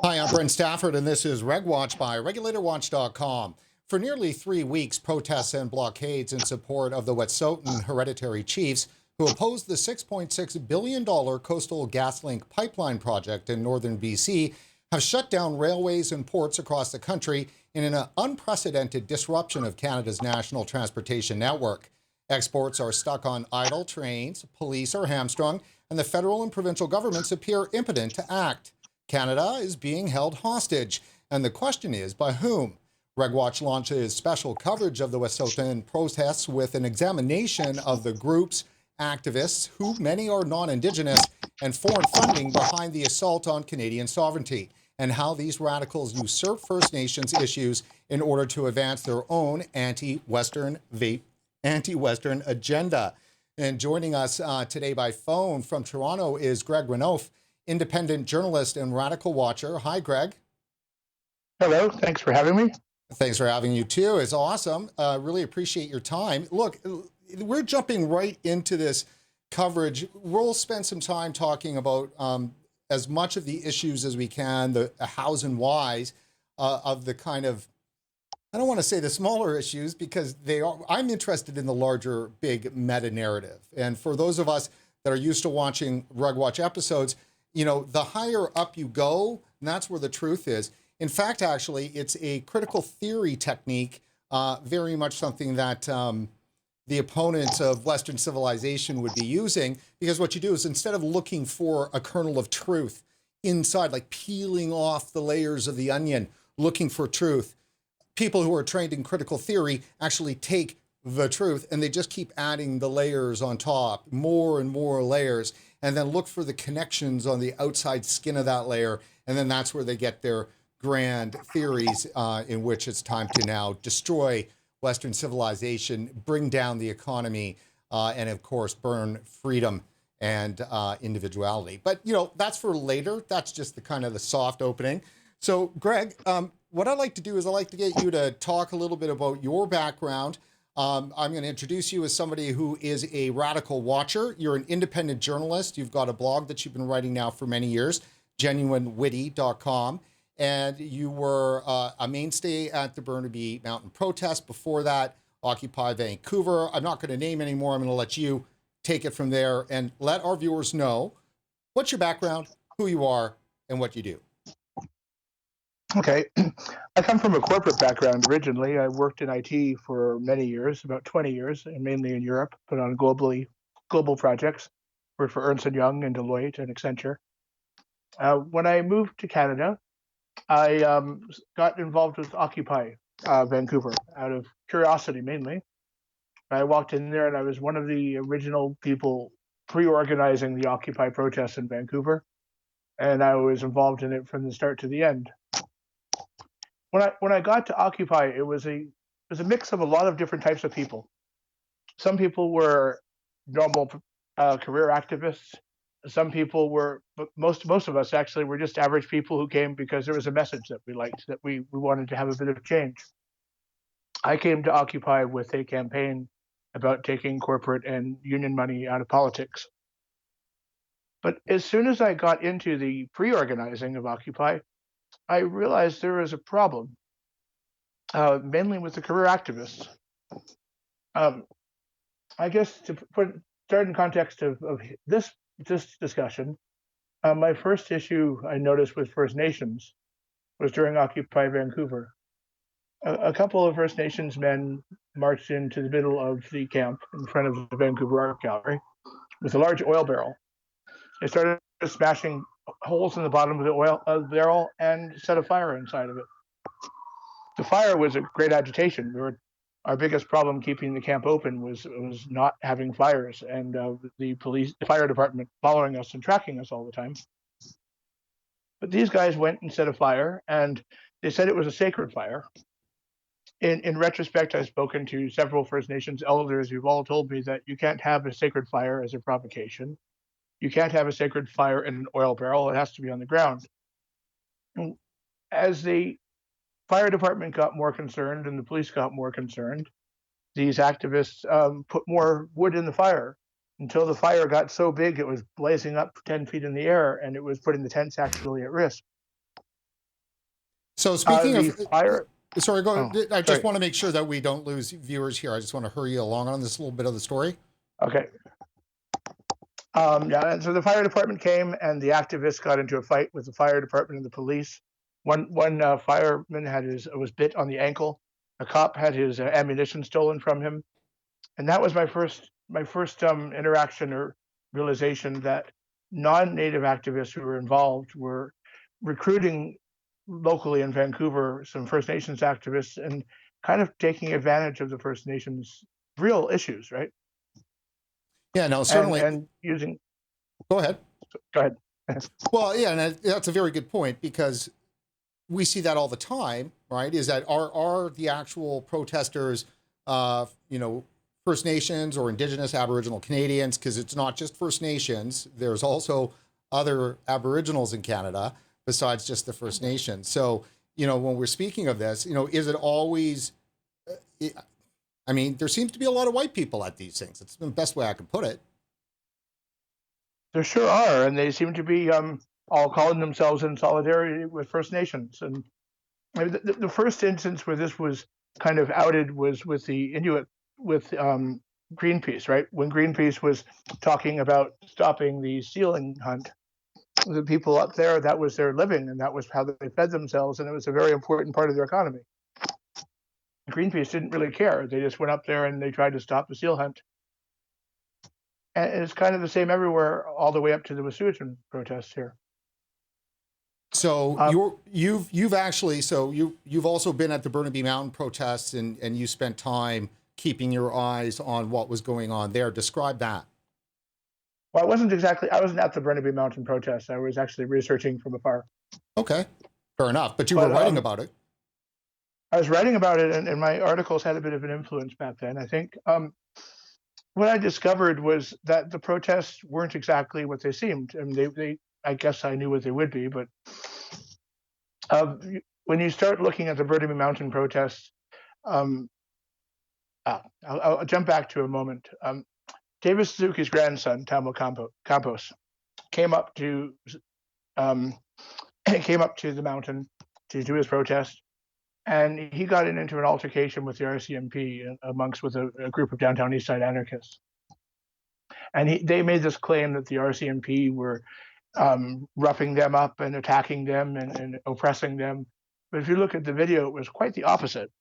Hi, I'm Brent Stafford, and this is RegWatch by RegulatorWatch.com. For nearly 3 weeks, protests and blockades in support of the Wet'suwet'en hereditary chiefs who opposed the $6.6 billion Coastal GasLink pipeline project in northern BC have shut down railways and ports across the country in an unprecedented disruption of Canada's national transportation network. Exports are stuck on idle trains, police are hamstrung, and the federal and provincial governments appear impotent to act. Canada is being held hostage, and the question is, by whom? RegWatch launches special coverage of the Wet'suwet'en protests with an examination of the groups, activists, who many are non-indigenous, and foreign funding behind the assault on Canadian sovereignty, and how these radicals usurp First Nations issues in order to advance their own anti-Western agenda. And joining us today by phone from Toronto is Renouf, independent journalist and radical watcher. Hi, Greg. Hello. Thanks for having me. Thanks for having you, too. It's awesome. Really appreciate your time. Look, we're jumping right into this coverage. We'll spend some time talking about as much of the issues as we can, the hows and whys of the kind of, I don't want to say the smaller issues because I'm interested in the larger, big meta narrative. And for those of us that are used to watching RegWatch episodes, you know, the higher up you go, and that's where the truth is. In fact, actually, it's a critical theory technique, very much something that the opponents of Western civilization would be using, because what you do is instead of looking for a kernel of truth inside, like peeling off the layers of the onion, looking for truth, people who are trained in critical theory actually take the truth and they just keep adding the layers on top, more and more layers, and then look for the connections on the outside skin of that layer. And then that's where they get their grand theories in which it's time to now destroy Western civilization, bring down the economy, and of course, burn freedom and individuality. But, you know, that's for later. That's just the kind of the soft opening. So, Greg, what I'd like to do is I'd like to get you to talk a little bit about your background. I'm going to introduce you as somebody who is a radical watcher. You're an independent journalist. You've got a blog that you've been writing now for many years, genuinewitty.com. And you were a mainstay at the Burnaby Mountain protest. Before that, Occupy Vancouver. I'm not going to name anymore. I'm going to let you take it from there and let our viewers know what's your background, who you are, and what you do. Okay. I come from a corporate background originally. I worked in IT for many years, about 20 years, and mainly in Europe, put on global projects. Worked for Ernst & Young and Deloitte and Accenture. When I moved to Canada, I got involved with Occupy Vancouver out of curiosity mainly. I walked in there and I was one of the original people pre-organizing the Occupy protests in Vancouver, and I was involved in it from the start to the end. When I got to Occupy, it was a mix of a lot of different types of people. Some people were normal career activists. Some people were, but most of us actually were just average people who came because there was a message that we liked, that we wanted to have a bit of change. I came to Occupy with a campaign about taking corporate and union money out of politics. But as soon as I got into the pre-organizing of Occupy, I realized there was a problem, mainly with the career activists. I guess to start in context of this discussion, my first issue I noticed with First Nations was during Occupy Vancouver. A couple of First Nations men marched into the middle of the camp in front of the Vancouver Art Gallery with a large oil barrel. They started smashing holes in the bottom of the oil barrel and set a fire inside of it. The fire was a great agitation. Our biggest problem keeping the camp open was not having fires, and the fire department following us and tracking us all the time. But these guys went and set a fire, and they said it was a sacred fire. In retrospect, I've spoken to several First Nations elders who've all told me that you can't have a sacred fire as a provocation. You can't have a sacred fire in an oil barrel. It has to be on the ground. And as the fire department got more concerned and the police got more concerned, these activists put more wood in the fire until the fire got so big it was blazing up 10 feet in the air, and it was putting the tents actually at risk. So speaking The of, fire. sorry, go. Oh, I just sorry. want to make sure that we don't lose viewers here. I just want to hurry you along on this little bit of the story. Okay. Yeah, and so the fire department came, and the activists got into a fight with the fire department and the police. One fireman was bit on the ankle. A cop had his ammunition stolen from him, and that was my first interaction or realization that non-native activists who were involved were recruiting locally in Vancouver some First Nations activists and kind of taking advantage of the First Nations real issues, right? Yeah, no, And certainly. and using. Go ahead. Go ahead. Well, yeah, and that's a very good point, because we see that all the time, right? Is that are the actual protesters, First Nations or Indigenous Aboriginal Canadians? Because it's not just First Nations. There's also other Aboriginals in Canada besides just the First Nations. So, when we're speaking of this, is it always? I mean, there seems to be a lot of white people at these things. It's the best way I can put it. There sure are, and they seem to be all calling themselves in solidarity with First Nations. And I mean, the first instance where this was kind of outed was with the Inuit, with Greenpeace, right? When Greenpeace was talking about stopping the sealing hunt, the people up there, that was their living, and that was how they fed themselves, and it was a very important part of their economy. Greenpeace didn't really care. They just went up there and they tried to stop the seal hunt. And it's kind of the same everywhere, all the way up to the Wet'suwet'en protests here. So you've also been at the Burnaby Mountain protests, and you spent time keeping your eyes on what was going on there. Describe that. Well, I wasn't at the Burnaby Mountain protests. I was actually researching from afar. Okay, fair enough. But you were writing about it. I was writing about it, and my articles had a bit of an influence back then. I think what I discovered was that the protests weren't exactly what they seemed. I mean, I guess I knew what they would be, but when you start looking at the Burnaby Mountain protests, I'll jump back to a moment. David Suzuki's grandson, Tamo Campos, came up to the mountain to do his protest, and he got into an altercation with the RCMP with a group of downtown Eastside anarchists. And they made this claim that the RCMP were roughing them up and attacking them and oppressing them. But if you look at the video, it was quite the opposite.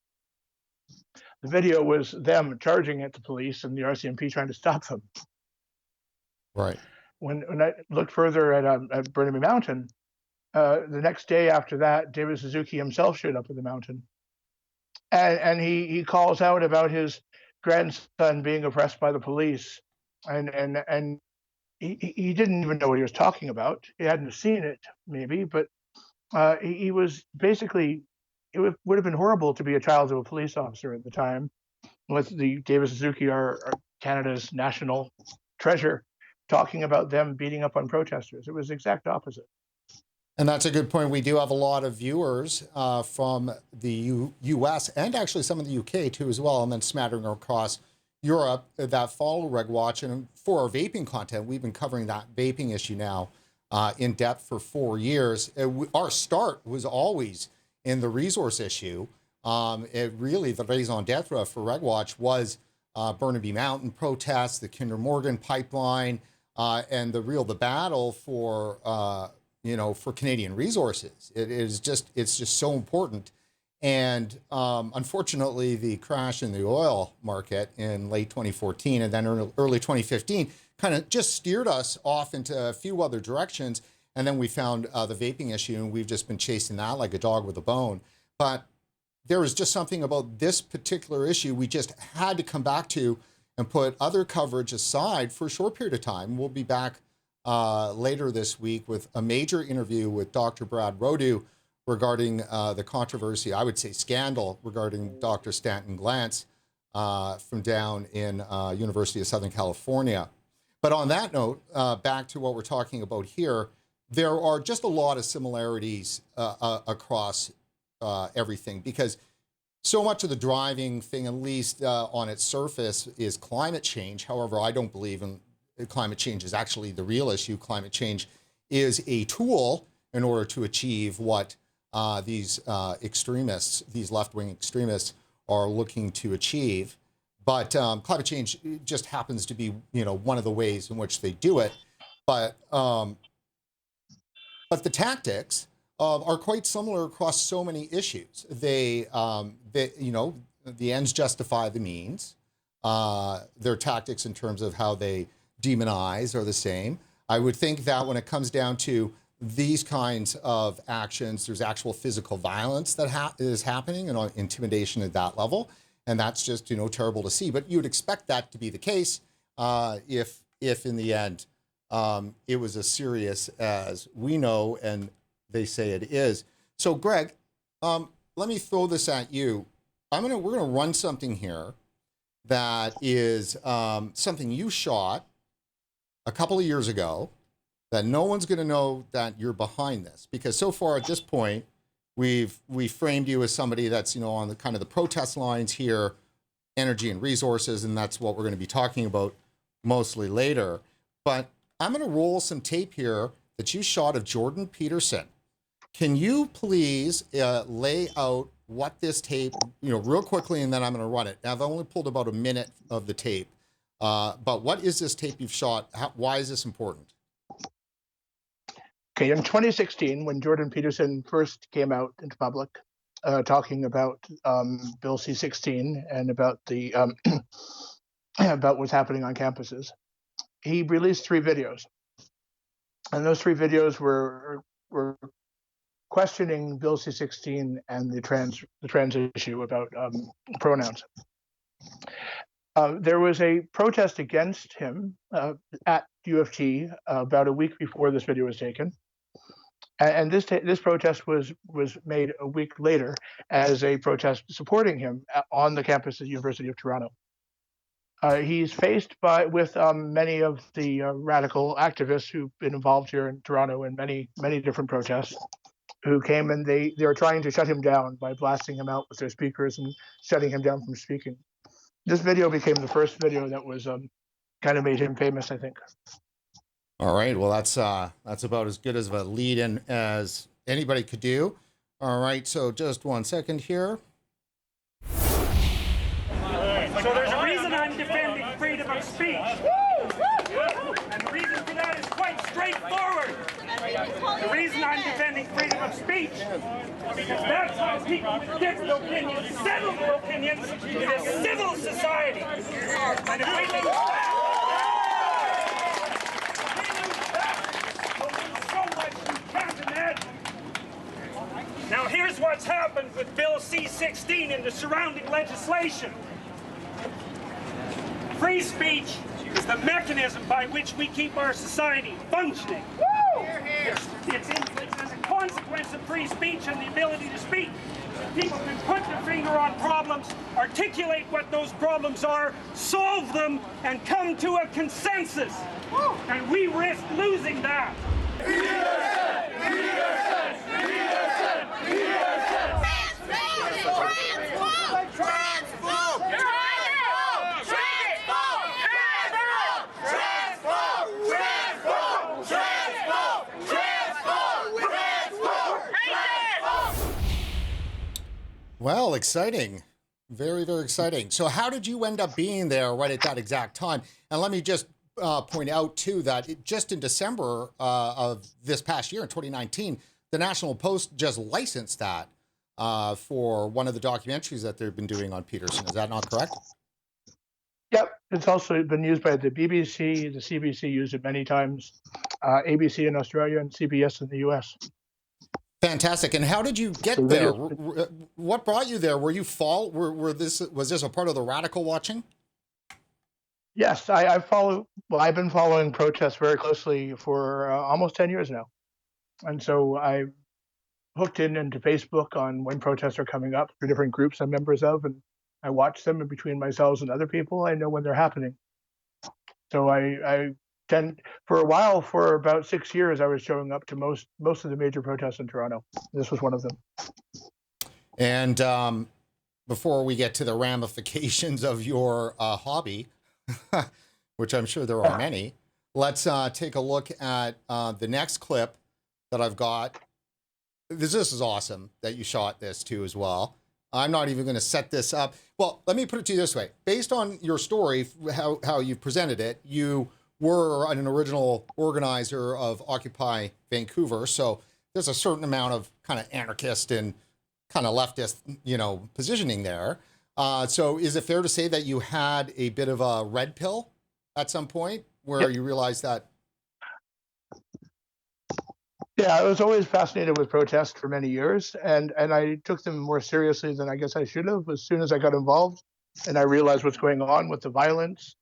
The video was them charging at the police and the RCMP trying to stop them. Right. When I looked further at Burnaby Mountain, the next day after that, David Suzuki himself showed up at the mountain, and he calls out about his grandson being oppressed by the police, and he didn't even know what he was talking about. He hadn't seen it, maybe, but he was basically. It would have been horrible to be a child of a police officer at the time, with the David Suzuki, our Canada's national treasure, talking about them beating up on protesters. It was the exact opposite. And that's a good point. We do have a lot of viewers from the US and actually some of the UK too as well, and then smattering across Europe that follow RegWatch. And for our vaping content, we've been covering that vaping issue now in depth for 4 years. Our start was always in the resource issue. The raison d'etre for RegWatch was Burnaby Mountain protests, the Kinder Morgan pipeline, and the battle for Canadian resources. It's just so important. And unfortunately, the crash in the oil market in late 2014 and then early 2015 kind of just steered us off into a few other directions. And then we found the vaping issue, and we've just been chasing that like a dog with a bone. But there was just something about this particular issue we just had to come back to and put other coverage aside for a short period of time. We'll be back later this week with a major interview with Dr. Brad Rodu regarding the controversy, I would say scandal, regarding Dr. Stanton Glantz from down in University of Southern California. But on that note, back to what we're talking about here, there are just a lot of similarities across everything, because so much of the driving thing, at least on its surface, is climate change. However, I don't believe in climate change is actually the real issue. Climate change is a tool in order to achieve what these extremists, these left-wing extremists, are looking to achieve. But climate change just happens to be, one of the ways in which they do it. But the tactics are quite similar across so many issues. The ends justify the means. Their tactics in terms of how they demonize are the same. I would think that when it comes down to these kinds of actions, there's actual physical violence that is happening and intimidation at that level. And that's just, terrible to see. But you would expect that to be the case if in the end it was as serious as we know and they say it is. So, Greg, let me throw this at you. We're gonna run something here that is something you shot a couple of years ago that no one's gonna know that you're behind this, because so far at this point, we framed you as somebody that's, on the kind of the protest lines here, energy and resources, and that's what we're gonna be talking about mostly later. But I'm gonna roll some tape here that you shot of Jordan Peterson. Can you please lay out what this tape, real quickly, and then I'm going to run it. Now, I've only pulled about a minute of the tape, but what is this tape you've shot? Why is this important? Okay, in 2016, when Jordan Peterson first came out into public, talking about Bill C-16 and about the about what's happening on campuses, he released 3 videos, and those 3 videos were questioning Bill C-16 and the trans issue about pronouns. There was a protest against him at U of T about a week before this video was taken, and this protest was made a week later as a protest supporting him on the campus of the University of Toronto. He's faced with many of the radical activists who've been involved here in Toronto in many different protests, who came and they were trying to shut him down by blasting him out with their speakers and shutting him down from speaking. This video became the first video that was kind of made him famous, I think. All right, well, that's about as good as a lead-in as anybody could do. All right, so just 1 second here. So there's a reason I'm defending freedom of speech. And the reason for that is quite straightforward. The reason I'm defending freedom of speech is because that's how people with different opinions settle their opinions in a civil society. And if we lose that, we'll lose so much you can't imagine. Now here's what's happened with Bill C-16 and the surrounding legislation. Free speech is the mechanism by which we keep our society functioning. It's as a consequence of free speech and the ability to speak. People can put their finger on problems, articulate what those problems are, solve them, and come to a consensus. And we risk losing that. Well, exciting. Very, very exciting. So how did you end up being there right at that exact time? And let me just point out, too, that just in December of this past year, in 2019, the National Post just licensed that for one of the documentaries that they've been doing on Peterson. Is that not correct? Yep, it's also been used by the BBC, the CBC used it many times, ABC in Australia, and CBS in the US. Fantastic. And how did you get there? What brought you there? Were you was this a part of the radical watching? Yes, I've been following protests very closely for almost 10 years now. And so I hooked into Facebook on when protests are coming up for different groups I'm members of, and I watch them, and between myself and other people, I know when they're happening. So I tend, for a while, for about 6 years, I was showing up to most of the major protests in Toronto. This was one of them. And before we get to the ramifications of your hobby, which I'm sure there are many, let's take a look at the next clip that I've got. this is awesome that you shot this too as well. I'm not even going to set this up. Well, let me put it to you this way. Based on your story, how you presented it, you were an original organizer of Occupy Vancouver. So there's a certain amount of kind of anarchist and kind of leftist, positioning there. So is it fair to say that you had a bit of a red pill at some point where you realized that? Yeah, I was always fascinated with protests for many years, and I took them more seriously than I guess I should have as soon as I got involved and I realized what's going on with the violence.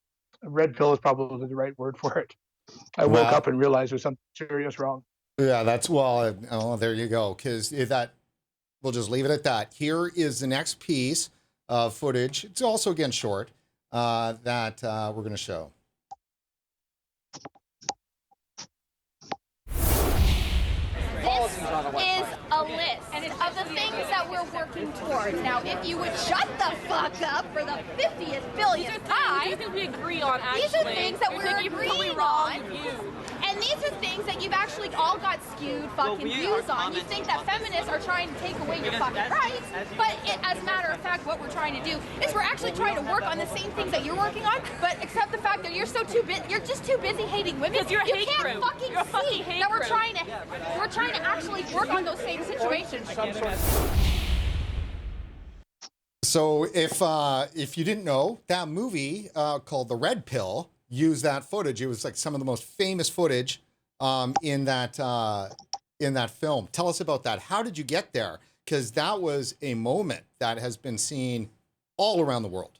Red pill is probably the right word for it. I woke up and realized there's something serious wrong. Yeah, there you go. Because we'll just leave it at that. Here is the next piece of footage. It's also, again, short, that we're going to show. This is a list of the things that we're working towards. Now, if you would shut the fuck up for the 50th billionth time, these are things we agree on, actually. These are things that we're agreeing on. And these are things that you've actually all got skewed fucking views on. You think that feminists are trying to take away your fucking rights, but as a matter of fact, what we're trying to do is we're actually trying to work on the same things that you're working on, but except the fact that you're just too busy hating women. You're a you hate can't group. fucking You're a fucking see hate that we're group. trying to actually work on those same situations. So if you didn't know, that movie called The Red Pill used that footage. It was like some of the most famous footage in that film. Tell us about that. How did you get there? Because that was a moment that has been seen all around the world.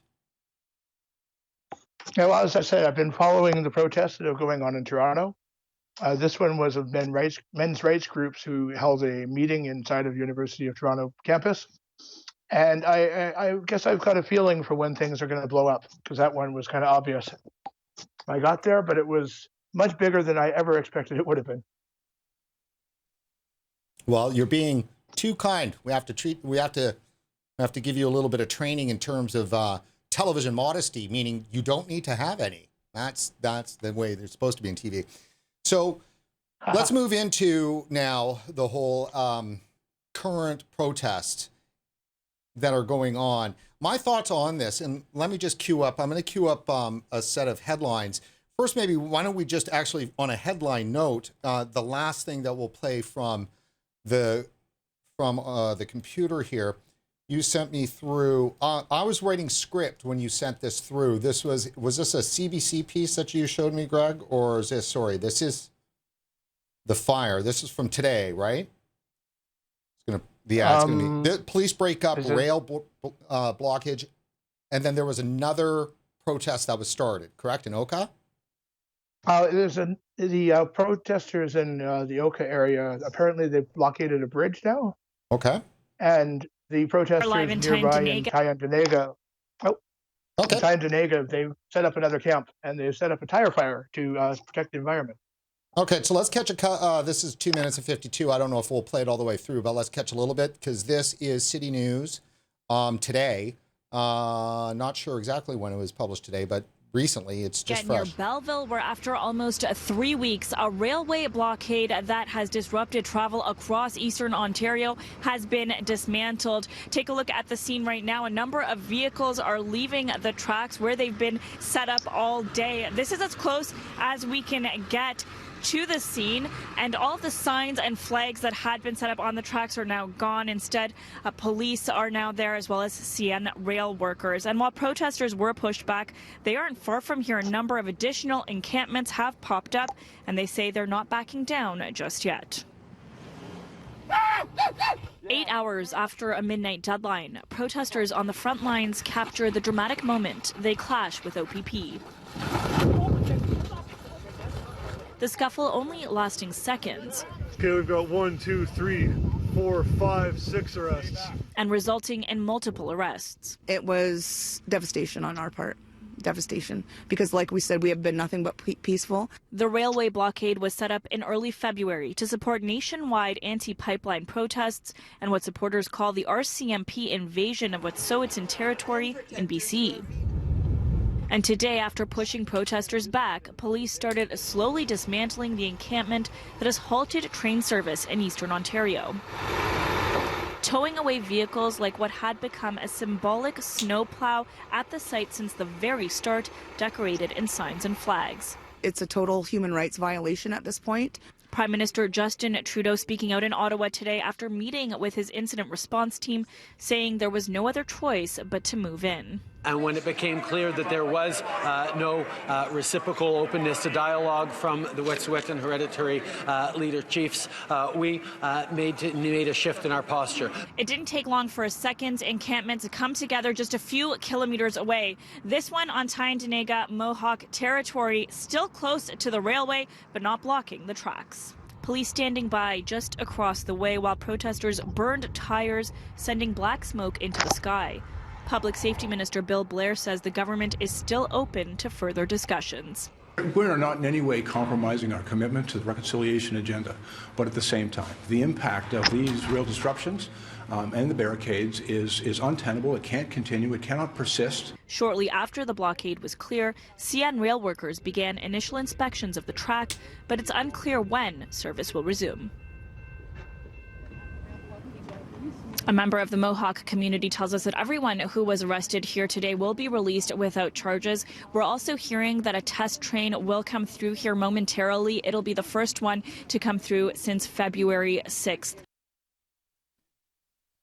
Yeah, well, as I said, I've been following the protests that are going on in Toronto. This one was of men's rights groups who held a meeting inside of University of Toronto campus. And I guess I've got a feeling for when things are going to blow up, because that one was kind of obvious. I got there, but it was much bigger than I ever expected it would have been. Well, you're being too kind. We have to give you a little bit of training in terms of television modesty, meaning you don't need to have any. That's the way they're supposed to be in TV. So let's move into now the whole current protests that are going on. My thoughts on this, and let me just I'm going to queue up a set of headlines. First, maybe why don't we just actually, on a headline note, the last thing that we'll play from the computer here, you sent me through. I was writing script when you sent this through. Was this a CBC piece that you showed me, Greg, or is this? Sorry, this is the fire. This is from today, right? It's gonna be the police break up rail blockage, and then there was another protest that was started. Correct, in Oka. The protesters in the Oka area, apparently they've blockaded a bridge now. Okay. And the protesters nearby in Tyendinaga, they've set up another camp, and they've set up a tire fire to protect the environment. Okay, so let's catch this is 2 minutes and 52. I don't know if we'll play it all the way through, but let's catch a little bit, because this is City News today. Not sure exactly when it was published today, but recently. It's just fresh. Near Belleville, where after almost 3 weeks, a railway blockade that has disrupted travel across eastern Ontario has been dismantled. Take a look at the scene right now. A number of vehicles are leaving the tracks where they've been set up all day. This is as close as we can get to the scene, and all the signs and flags that had been set up on the tracks are now gone. Instead, police are now there, as well as CN rail workers. And while protesters were pushed back, they aren't far from here. A number of additional encampments have popped up, and they say they're not backing down just yet. 8 hours after a midnight deadline, protesters on the front lines capture the dramatic moment they clash with OPP. The scuffle only lasting seconds. Okay, we've got 1, 2, 3, 4, 5, 6 arrests. And resulting in multiple arrests. It was devastation on our part. Devastation. Because like we said, we have been nothing but peaceful. The railway blockade was set up in early February to support nationwide anti-pipeline protests and what supporters call the RCMP invasion of Wet'suwet'en territory in BC. And today, after pushing protesters back, police started slowly dismantling the encampment that has halted train service in eastern Ontario, towing away vehicles like what had become a symbolic snowplow at the site since the very start, decorated in signs and flags. It's a total human rights violation at this point. Prime Minister Justin Trudeau speaking out in Ottawa today after meeting with his incident response team, saying there was no other choice but to move in. And when it became clear that there was no reciprocal openness to dialogue from the Wet'suwet'en and hereditary leader chiefs, we made a shift in our posture. It didn't take long for a second encampment to come together just a few kilometers away. This one on Tyendinaga Mohawk territory, still close to the railway, but not blocking the tracks. Police standing by just across the way while protesters burned tires, sending black smoke into the sky. Public Safety Minister Bill Blair says the government is still open to further discussions. We are not in any way compromising our commitment to the reconciliation agenda, but at the same time, the impact of these rail disruptions and the barricades is untenable. It can't continue. It cannot persist. Shortly after the blockade was clear, CN rail workers began initial inspections of the track, but it's unclear when service will resume. A member of the Mohawk community tells us that everyone who was arrested here today will be released without charges. We're also hearing that a test train will come through here momentarily. It'll be the first one to come through since February 6th.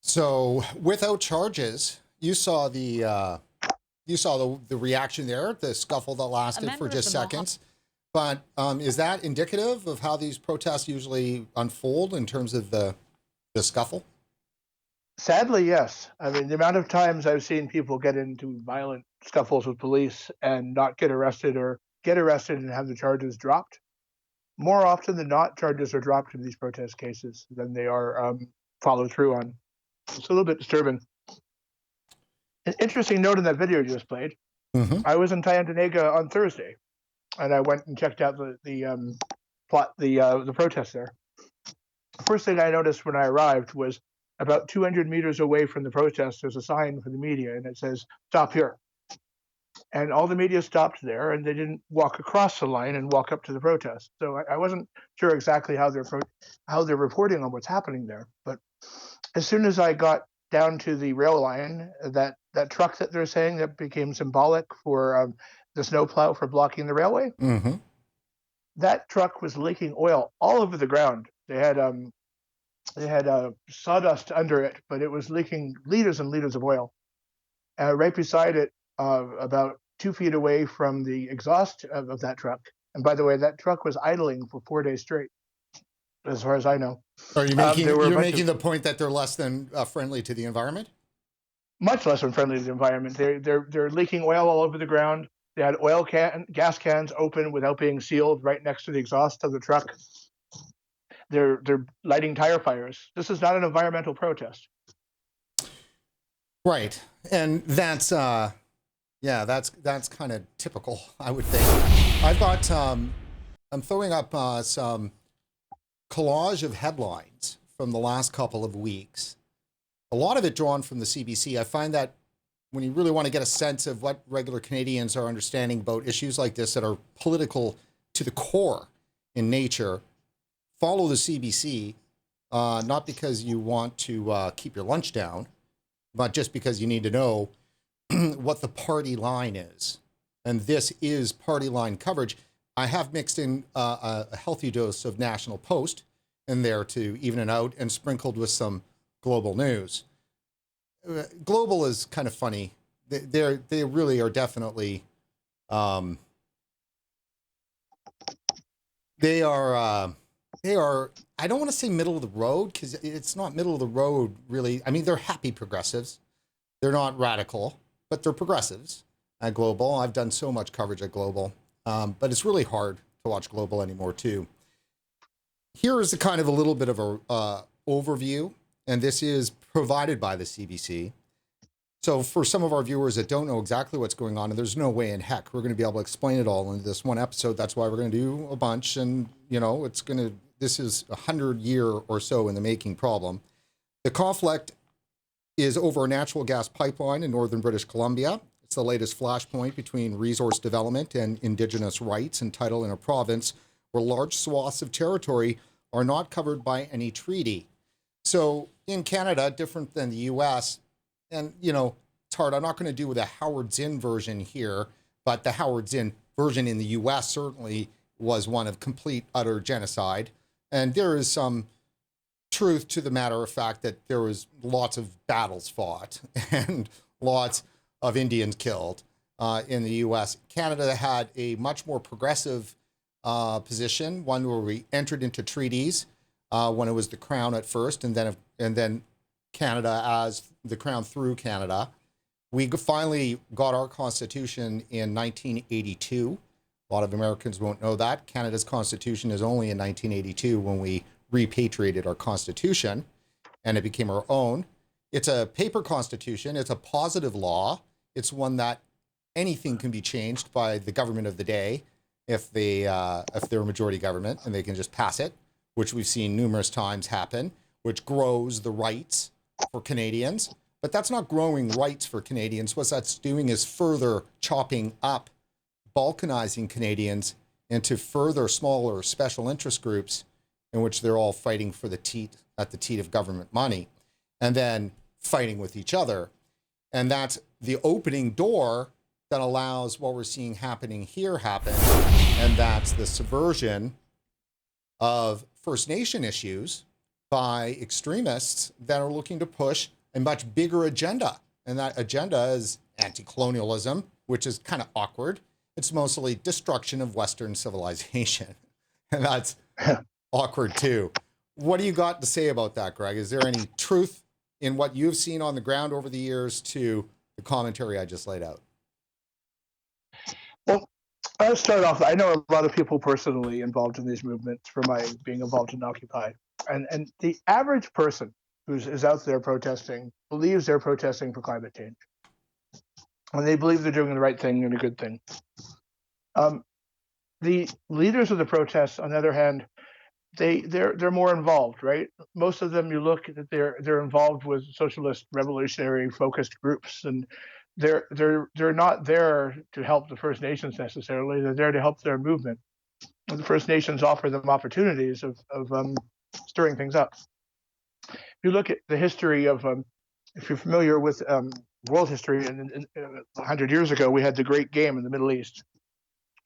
So without charges, you saw the reaction there, the scuffle that lasted for just seconds. But is that indicative of how these protests usually unfold in terms of the scuffle? Sadly, yes. I mean, the amount of times I've seen people get into violent scuffles with police and not get arrested, or get arrested and have the charges dropped. More often than not, charges are dropped in these protest cases than they are followed through on. It's a little bit disturbing. An interesting note in that video you just played. I was in Tyendinaga on Thursday, and I went and checked out the protest there. The first thing I noticed when I arrived was about 200 meters away from the protest, there's a sign for the media, and it says, "Stop here." And all the media stopped there, and they didn't walk across the line and walk up to the protest. So I wasn't sure exactly how they're reporting on what's happening there. But as soon as I got down to the rail line, that truck that they're saying that became symbolic for the snowplow for blocking the railway, that truck was leaking oil all over the ground. They had sawdust under it, but it was leaking liters and liters of oil. Right beside it, about 2 feet away from the exhaust of that truck. And by the way, that truck was idling for 4 days straight, as far as I know. Are you making the point that they're less than friendly to the environment? Much less than friendly to the environment. They're leaking oil all over the ground. They had gas cans open without being sealed right next to the exhaust of the truck. They're lighting tire fires. This is not an environmental protest. Right. And that's kind of typical, I would think. I've got, I'm throwing up some collage of headlines from the last couple of weeks. A lot of it drawn from the CBC. I find that when you really want to get a sense of what regular Canadians are understanding about issues like this that are political to the core in nature, follow the CBC, not because you want to keep your lunch down, but just because you need to know what the party line is. And this is party line coverage. I have mixed in a healthy dose of National Post in there to even it out, and sprinkled with some global news. Global is kind of funny. They really are definitely, they are, I don't want to say middle of the road, because it's not middle of the road, really. I mean, they're happy progressives. They're not radical, but they're progressives at Global. I've done so much coverage at Global, but it's really hard to watch Global anymore, too. Here is a kind of a little bit of a overview, and this is provided by the CBC. So for some of our viewers that don't know exactly what's going on, and there's no way in heck we're going to be able to explain it all in this one episode. That's why we're going to do a bunch, and this is a 100-year or so in the making problem. The conflict is over a natural gas pipeline in northern British Columbia. It's the latest flashpoint between resource development and Indigenous rights and title in a province where large swaths of territory are not covered by any treaty. So in Canada, different than the US, and it's hard, I'm not going to do the Howard Zinn version here, but the Howard Zinn version in the US certainly was one of complete, utter genocide. And there is some truth to the matter of fact that there was lots of battles fought and lots of Indians killed in the US. Canada had a much more progressive position, one where we entered into treaties when it was the Crown at first, and then Canada as the Crown through Canada. We finally got our Constitution in 1982. A lot of Americans won't know that. Canada's Constitution is only in 1982 when we repatriated our Constitution and it became our own. It's a paper Constitution. It's a positive law. It's one that anything can be changed by the government of the day if they're a majority government and they can just pass it, which we've seen numerous times happen, which grows the rights for Canadians. But that's not growing rights for Canadians. What that's doing is further chopping up, balkanizing Canadians into further smaller special interest groups in which they're all fighting for the teat of government money and then fighting with each other. And that's the opening door that allows what we're seeing happening here happen. And that's the subversion of First Nation issues by extremists that are looking to push a much bigger agenda. And that agenda is anti-colonialism, which is kind of awkward. It's mostly destruction of Western civilization. And that's awkward too. What do you got to say about that, Greg? Is there any truth in what you've seen on the ground over the years to the commentary I just laid out? Well, I'll start off. I know a lot of people personally involved in these movements from my being involved in Occupy. And the average person who's out there protesting believes they're protesting for climate change. And they believe they're doing the right thing and a good thing. The leaders of the protests, on the other hand, they're more involved, right? Most of them, you look at, they're involved with socialist, revolutionary focused groups, and they're not there to help the First Nations necessarily. They're there to help their movement. And the First Nations offer them opportunities of stirring things up. If you look at the history of, if you're familiar with world history, 100 years ago, we had the Great Game in the Middle East.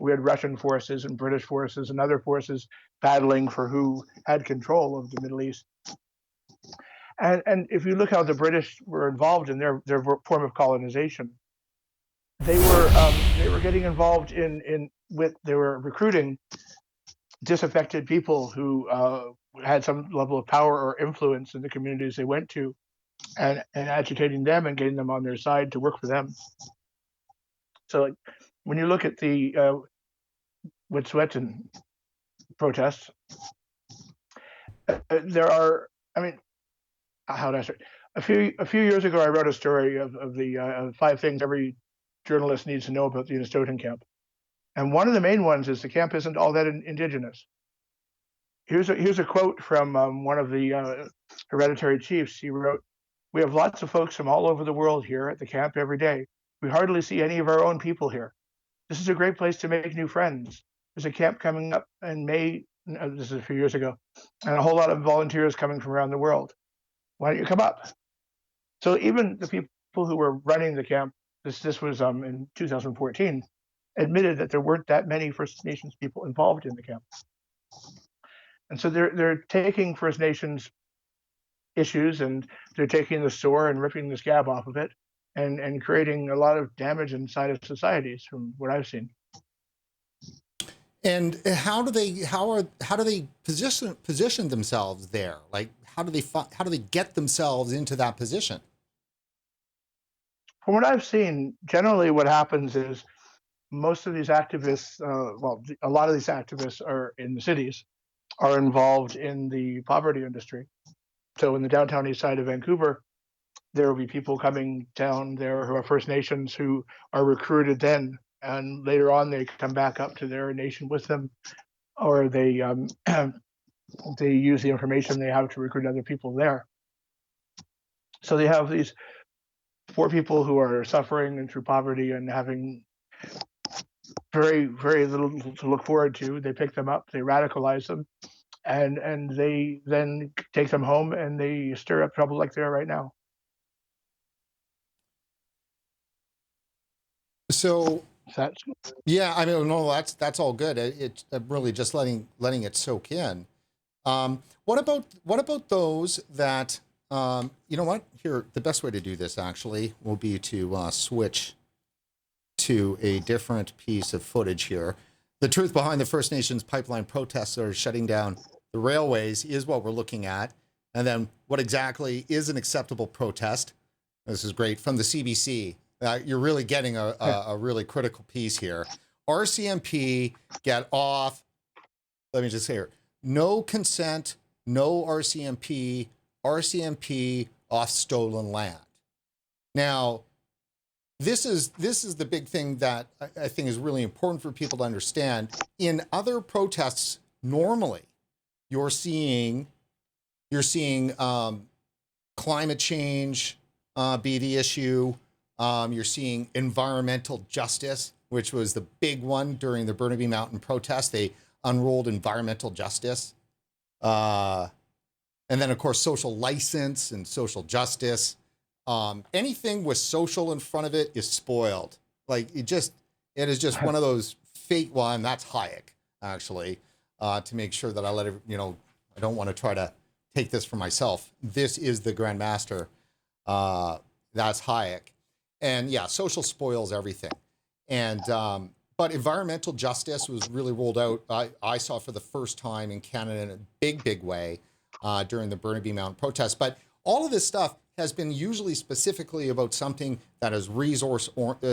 We had Russian forces and British forces and other forces battling for who had control of the Middle East. And if you look how the British were involved in their form of colonization, they were getting involved they were recruiting disaffected people who had some level of power or influence in the communities they went to, and agitating them and getting them on their side to work for them. So, like, when you look at the Wet'suwet'en protests, there are, I mean, how do I start? A few years ago, I wrote a story of the 5 things every journalist needs to know about the Unistoten camp. And one of the main ones is the camp isn't all that indigenous. Here's a quote from one of the hereditary chiefs. He wrote, "We have lots of folks from all over the world here at the camp every day. We hardly see any of our own people here. This is a great place to make new friends. There's a camp coming up in May," this is a few years ago, "and a whole lot of volunteers coming from around the world. Why don't you come up?" So even the people who were running the camp, this was in 2014, admitted that there weren't that many First Nations people involved in the camp. And so they're taking First Nations issues and they're taking the sore and ripping the scab off of it and creating a lot of damage inside of societies from what I've seen. And how do they position themselves there? Like, how do they get themselves into that position? From what I've seen, generally what happens is most of these activists, a lot of these activists are in the cities, are involved in the poverty industry. So in the downtown east side of Vancouver, there will be people coming down there who are First Nations who are recruited then, and later on they come back up to their nation with them, or they use the information they have to recruit other people there. So they have these poor people who are suffering and through poverty and having very, very little to look forward to. They pick them up, they radicalize them, and they then take them home and they stir up trouble like they are right now. So That's yeah, I mean, no, that's all good. It's really just letting it soak in. What about those that you know what? Here, the best way to do this actually will be to switch to a different piece of footage here. The truth behind the First Nations pipeline protests that are shutting down the railways is what we're looking at, and then what exactly is an acceptable protest? This is great from the CBC. You're really getting a really critical piece here. RCMP get off. Let me just say here: no consent, no RCMP. RCMP off stolen land. Now, this is the big thing that I think is really important for people to understand. In other protests, normally, you're seeing climate change be the issue. You're seeing environmental justice, which was the big one during the Burnaby Mountain protest. They unrolled environmental justice. And then, of course, social license and social justice. Anything with social in front of it is spoiled. Like, it is just one of those fake one. That's Hayek, actually, to make sure that I let it, I don't want to try to take this for myself. This is the Grand Master. That's Hayek. And yeah, social spoils everything. And but environmental justice was really rolled out, I saw for the first time in Canada in a big, big way during the Burnaby Mountain protest. But all of this stuff has been usually specifically about something that is resource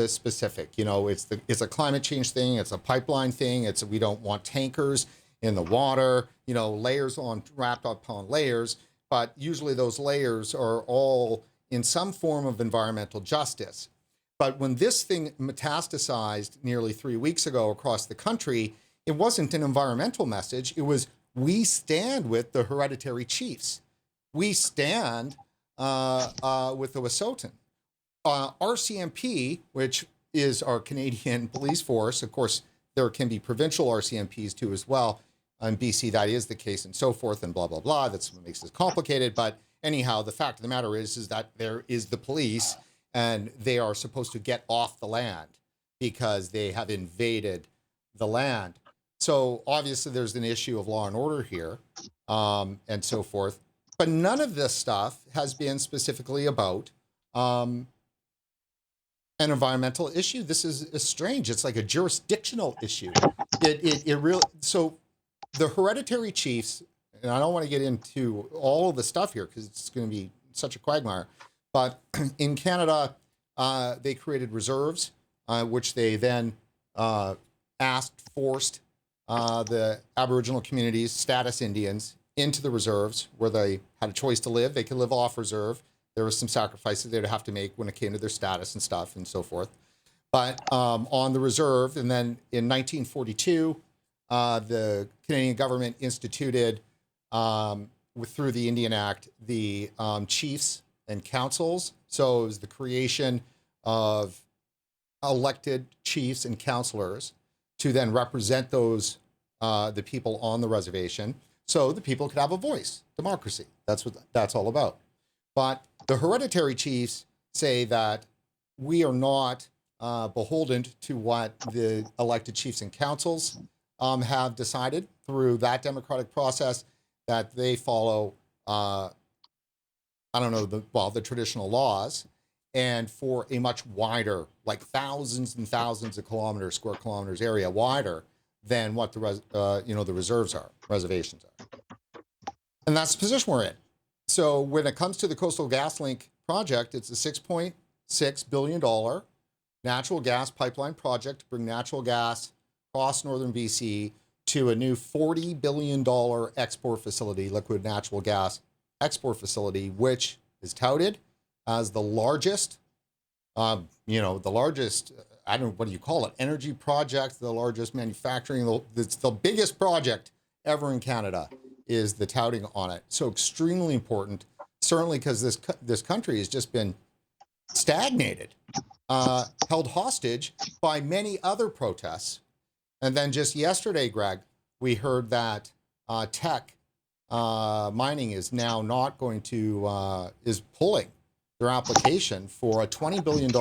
specific. It's a climate change thing. It's a pipeline thing. We don't want tankers in the water, layers wrapped upon layers. But usually those layers are all in some form of environmental justice. But when this thing metastasized nearly 3 weeks ago across the country, it wasn't an environmental message. It was, we stand with the hereditary chiefs. We stand with the Wet'suwet'en. RCMP, which is our Canadian police force, of course, there can be provincial RCMPs too as well. In BC, that is the case, and so forth, and blah, blah, blah. That's what makes this complicated. But anyhow, the fact of the matter is that there is the police, and they are supposed to get off the land because they have invaded the land. So obviously there's an issue of law and order here, and so forth. But none of this stuff has been specifically about an environmental issue. This is strange. It's like a jurisdictional issue. It really, so the hereditary chiefs, and I don't want to get into all of the stuff here because it's going to be such a quagmire, but in Canada, they created reserves, which they then forced the Aboriginal communities, status Indians, into the reserves where they had a choice to live. They could live off reserve. There was some sacrifices they'd have to make when it came to their status and stuff and so forth. But on the reserve, and then in 1942, the Canadian government instituted, through the Indian Act, the chiefs and councils. So it was the creation of elected chiefs and councillors to then represent those, the people on the reservation, so the people could have a voice. Democracy. That's what that's all about. But the hereditary chiefs say that we are not beholden to what the elected chiefs and councils have decided through that democratic process, that they follow, the traditional laws, and for a much wider, like thousands and thousands of square kilometers area wider than what the reservations are. And that's the position we're in. So when it comes to the Coastal GasLink project, it's a $6.6 billion natural gas pipeline project to bring natural gas across northern BC to a new $40 billion export facility, liquid natural gas export facility, which is touted as the largest, I don't know, what do you call it? Energy project, the largest manufacturing, it's the biggest project ever in Canada is the touting on it. So extremely important, certainly because this country has just been stagnated, held hostage by many other protests. And then just yesterday, Greg, we heard that Teck Mining is now not going to, is pulling their application for a $20 billion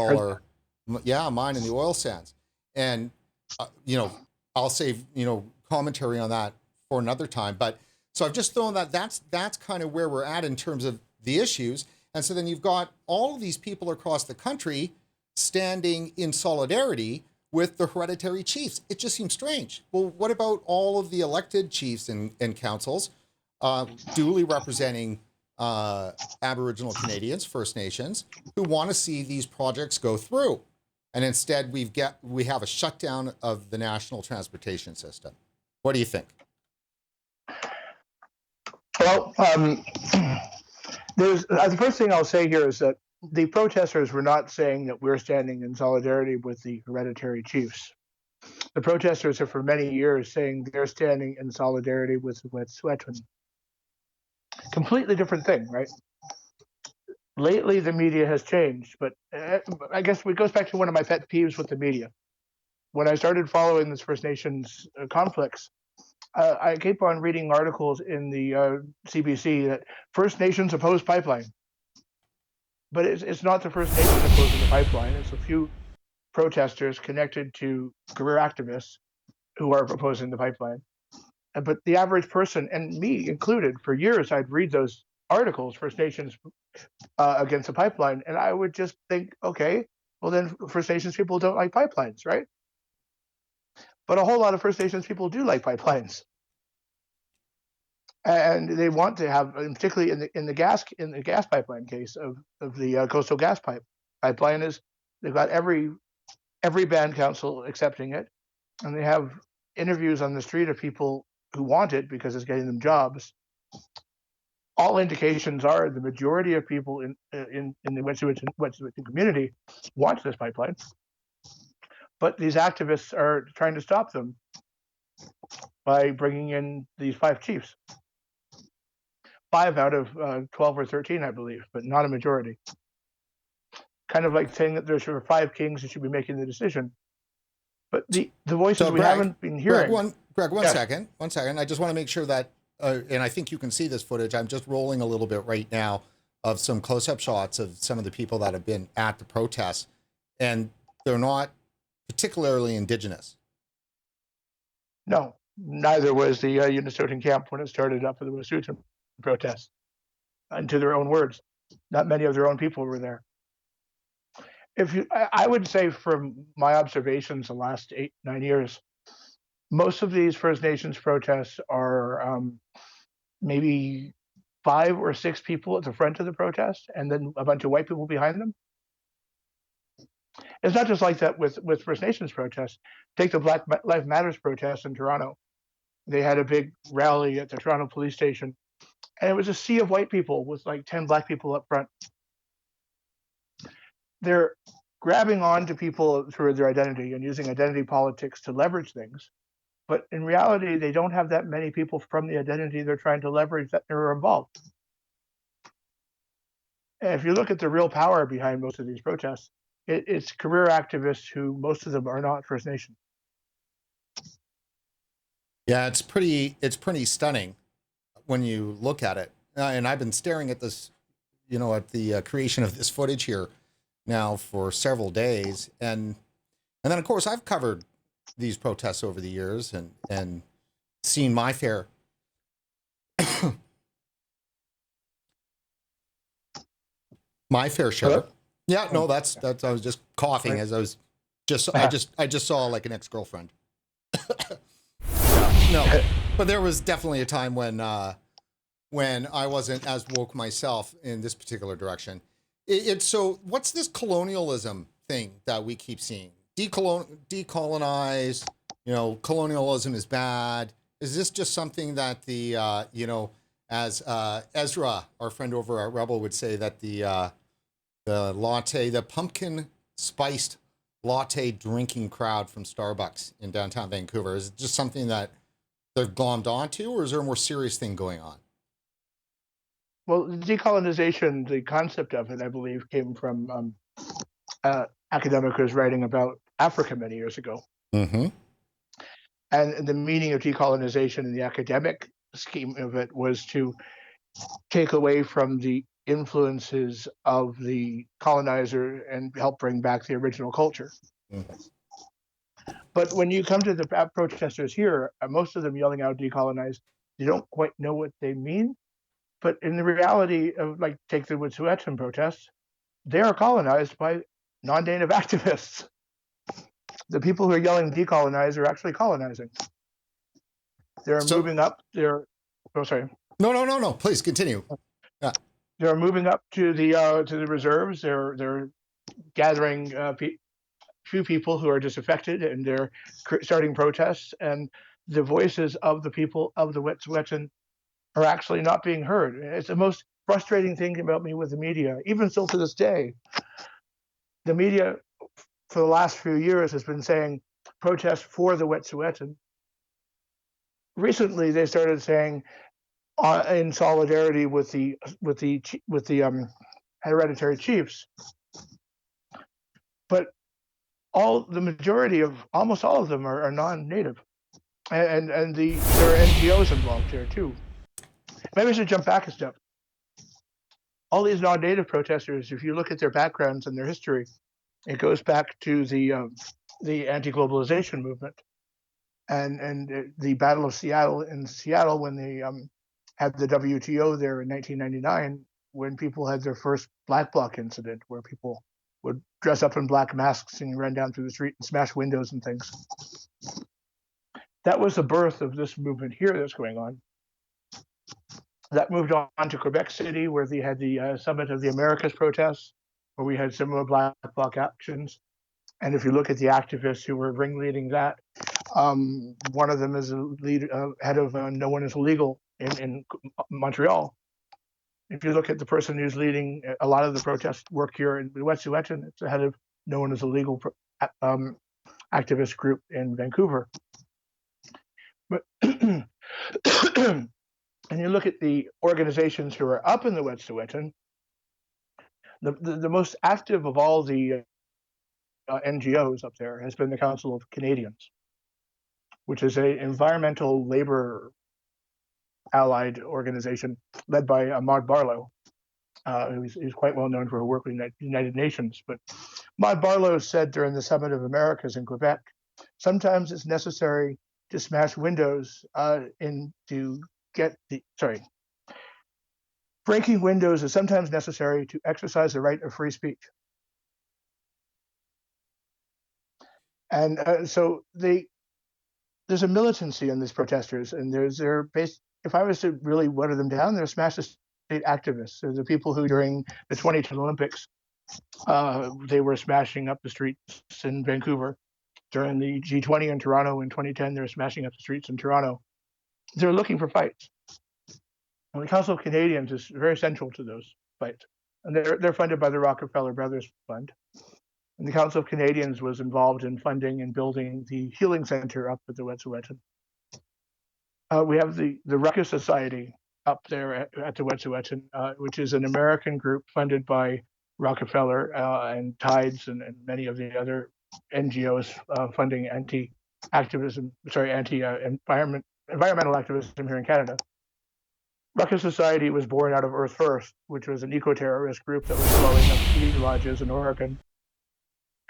mine in the oil sands. And, I'll save, commentary on that for another time. But so I've just thrown that's kind of where we're at in terms of the issues. And so then you've got all of these people across the country standing in solidarity with the hereditary chiefs. It just seems strange. Well, what about all of the elected chiefs and councils duly representing Aboriginal Canadians, First Nations, who want to see these projects go through? And instead we have a shutdown of the national transportation system. What do you think? Well, the first thing I'll say here is that the protesters were not saying that we're standing in solidarity with the hereditary chiefs. The protesters are for many years saying they're standing in solidarity with Wet'suwet'en. Completely different thing, right? Lately, the media has changed, but I guess it goes back to one of my pet peeves with the media. When I started following this First Nations conflicts, I keep on reading articles in the CBC that First Nations oppose pipeline. But it's not the First Nations opposing the pipeline. It's a few protesters connected to career activists who are opposing the pipeline. But the average person, and me included, for years I'd read those articles, First Nations against the pipeline, and I would just think, okay, well then First Nations people don't like pipelines, right? But a whole lot of First Nations people do like pipelines. And they want to have, particularly in the gas pipeline case of the Coastal pipeline, is they've got every band council accepting it, and they have interviews on the street of people who want it because it's getting them jobs. All indications are the majority of people in the Wet'suwet'en community want this pipeline, but these activists are trying to stop them by bringing in these 5 chiefs. 5 out of 12 or 13, I believe, but not a majority. Kind of like saying that there's 5 kings who should be making the decision. But the voices we haven't been hearing. Greg, one second. I just want to make sure that, and I think you can see this footage. I'm just rolling a little bit right now of some close-up shots of some of the people that have been at the protests, and they're not particularly Indigenous. No, neither was the Unistoten camp when it started up for the Wet'suwet'en protests. And to their own words, not many of their own people were there. I would say from my observations the last 8-9 years, most of these First Nations protests are maybe 5 or 6 people at the front of the protest and then a bunch of white people behind them. It's not just like that with First Nations protests. Take the Black Lives Matters protests in Toronto. They had a big rally at the Toronto police station, and it was a sea of white people with like 10 black people up front. They're grabbing on to people through their identity and using identity politics to leverage things. But in reality, they don't have that many people from the identity they're trying to leverage that are involved. And if you look at the real power behind most of these protests, it's career activists who most of them are not First Nation. Yeah, it's pretty stunning when you look at it. And I've been staring at this, at the creation of this footage here now for several days. And then, of course, I've covered these protests over the years and seen my fair. My fair share. Hello? Yeah, no, that's I was just coughing as I was I just saw like an ex-girlfriend. No, but there was definitely a time when I wasn't as woke myself in this particular direction. So what's this colonialism thing that we keep seeing? Decolonize, colonialism is bad. Is this just something that the, as Ezra, our friend over at Rebel, would say, that the latte, the pumpkin spiced latte drinking crowd from Starbucks in downtown Vancouver, is it just something that they've glommed onto, or is there a more serious thing going on? Well, decolonization, the concept of it, I believe, came from academic was writing about Africa many years ago. Mm-hmm. And the meaning of decolonization in the academic scheme of it was to take away from the influences of the colonizer and help bring back the original culture. Mm-hmm. But when you come to the protesters here, most of them yelling out decolonize, you don't quite know what they mean. But in the reality of, like, take the Wet'suwet'en protests, they are colonized by non-native activists. The people who are yelling decolonize are actually colonizing. They're moving up. Oh, sorry. No. Please continue. Yeah. They're moving up to the reserves. They're gathering few people who are disaffected, and they're starting protests. And the voices of the people of the Wet'suwet'en are actually not being heard. It's the most frustrating thing about me with the media. Even still to this day, the media for the last few years has been saying protest for the Wet'suwet'en. Recently, they started saying in solidarity with the hereditary chiefs, but the majority of almost all of them are non-native, and there are NGOs involved here too. Maybe I should jump back a step. All these non-native protesters, if you look at their backgrounds and their history, it goes back to the anti-globalization movement and the Battle of Seattle when they had the WTO there in 1999, when people had their first Black Bloc incident, where people would dress up in black masks and run down through the street and smash windows and things. That was the birth of this movement here that's going on. That moved on to Quebec City, where they had the Summit of the Americas protests, where we had similar Black Bloc actions. And if you look at the activists who were ringleading that, one of them is a head of No One Is Illegal in Montreal. If you look at the person who's leading a lot of the protest work here in Wet'suwet'en, it's the head of No One Is Illegal activist group in Vancouver. But and you look at the organizations who are up in the Wet'suwet'en, the most active of all the NGOs up there has been the Council of Canadians, which is an environmental labor allied organization led by Maud Barlow, who's quite well known for her work with the United Nations. But Maud Barlow said during the Summit of Americas in Quebec, sometimes it's necessary to smash windows breaking windows is sometimes necessary to exercise the right of free speech. And so there's a militancy in these protesters, and they're based. If I was to really water them down, they're smash the state activists. They're the people who, during the 2010 Olympics, they were smashing up the streets in Vancouver. During the G20 in Toronto in 2010, they were smashing up the streets in Toronto. They're looking for fights. And the Council of Canadians is very central to those fights. And they're funded by the Rockefeller Brothers Fund. And the Council of Canadians was involved in funding and building the Healing Center up at the Wet'suwet'en. We have the Ruckus Society up there at the Wet'suwet'en, which is an American group funded by Rockefeller and Tides and many of the other NGOs funding environmental activism here in Canada. Ruckus Society was born out of Earth First, which was an eco-terrorist group that was blowing up ski lodges in Oregon.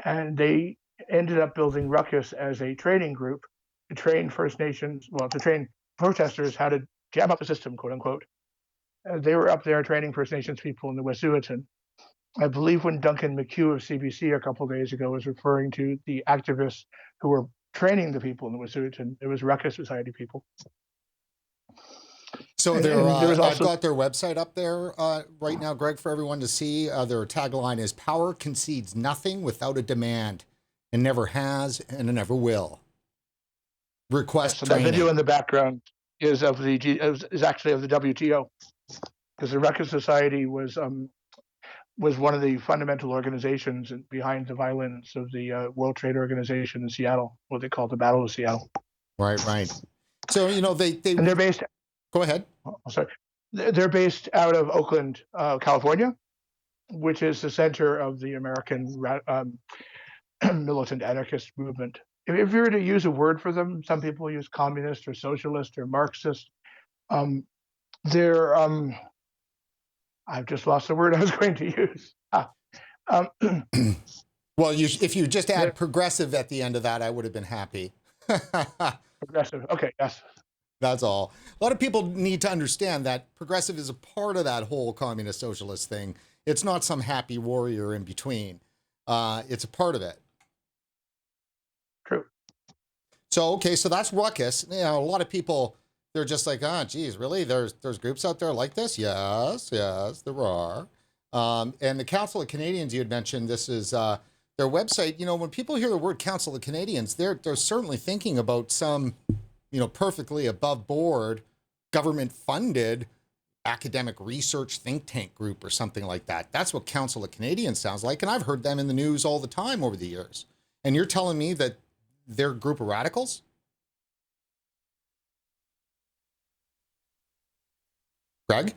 And they ended up building Ruckus as a training group to train First Nations, to train protesters how to jam up the system, quote unquote. They were up there training First Nations people in the Wet'suwet'en. I believe when Duncan McHugh of CBC a couple of days ago was referring to the activists who were training the people in the Wet'suwet'en, it was Ruckus Society people. So I've got their website up there right now, Greg, for everyone to see. Their tagline is "Power concedes nothing without a demand, and never has, and never will." Request so training. That video in the background is actually of the WTO, because the Ruckus Society was one of the fundamental organizations behind the violence of the World Trade Organization in Seattle, what they call the Battle of Seattle. Right. So and they're based. Go ahead. Oh, sorry. They're based out of Oakland, California, which is the center of the American militant anarchist movement. If you were to use a word for them, some people use communist or socialist or Marxist. They're I've just lost the word I was going to use. Well, if you just add progressive at the end of that, I would have been happy. Progressive. Okay, yes. That's all. A lot of people need to understand that progressive is a part of that whole communist socialist thing. It's not some happy warrior in between. It's a part of it. True. So, okay, so that's ruckus. You know, a lot of people, they're just like, oh, geez, really? There's groups out there like this? Yes, there are. And the Council of Canadians, you had mentioned, this is their website. You know, when people hear the word Council of Canadians, they're certainly thinking about some, you know, perfectly above board, government funded academic research think tank group or something like that. That's what Council of Canadians sounds like. And I've heard them in the news all the time over the years. And you're telling me that they're a group of radicals? Greg?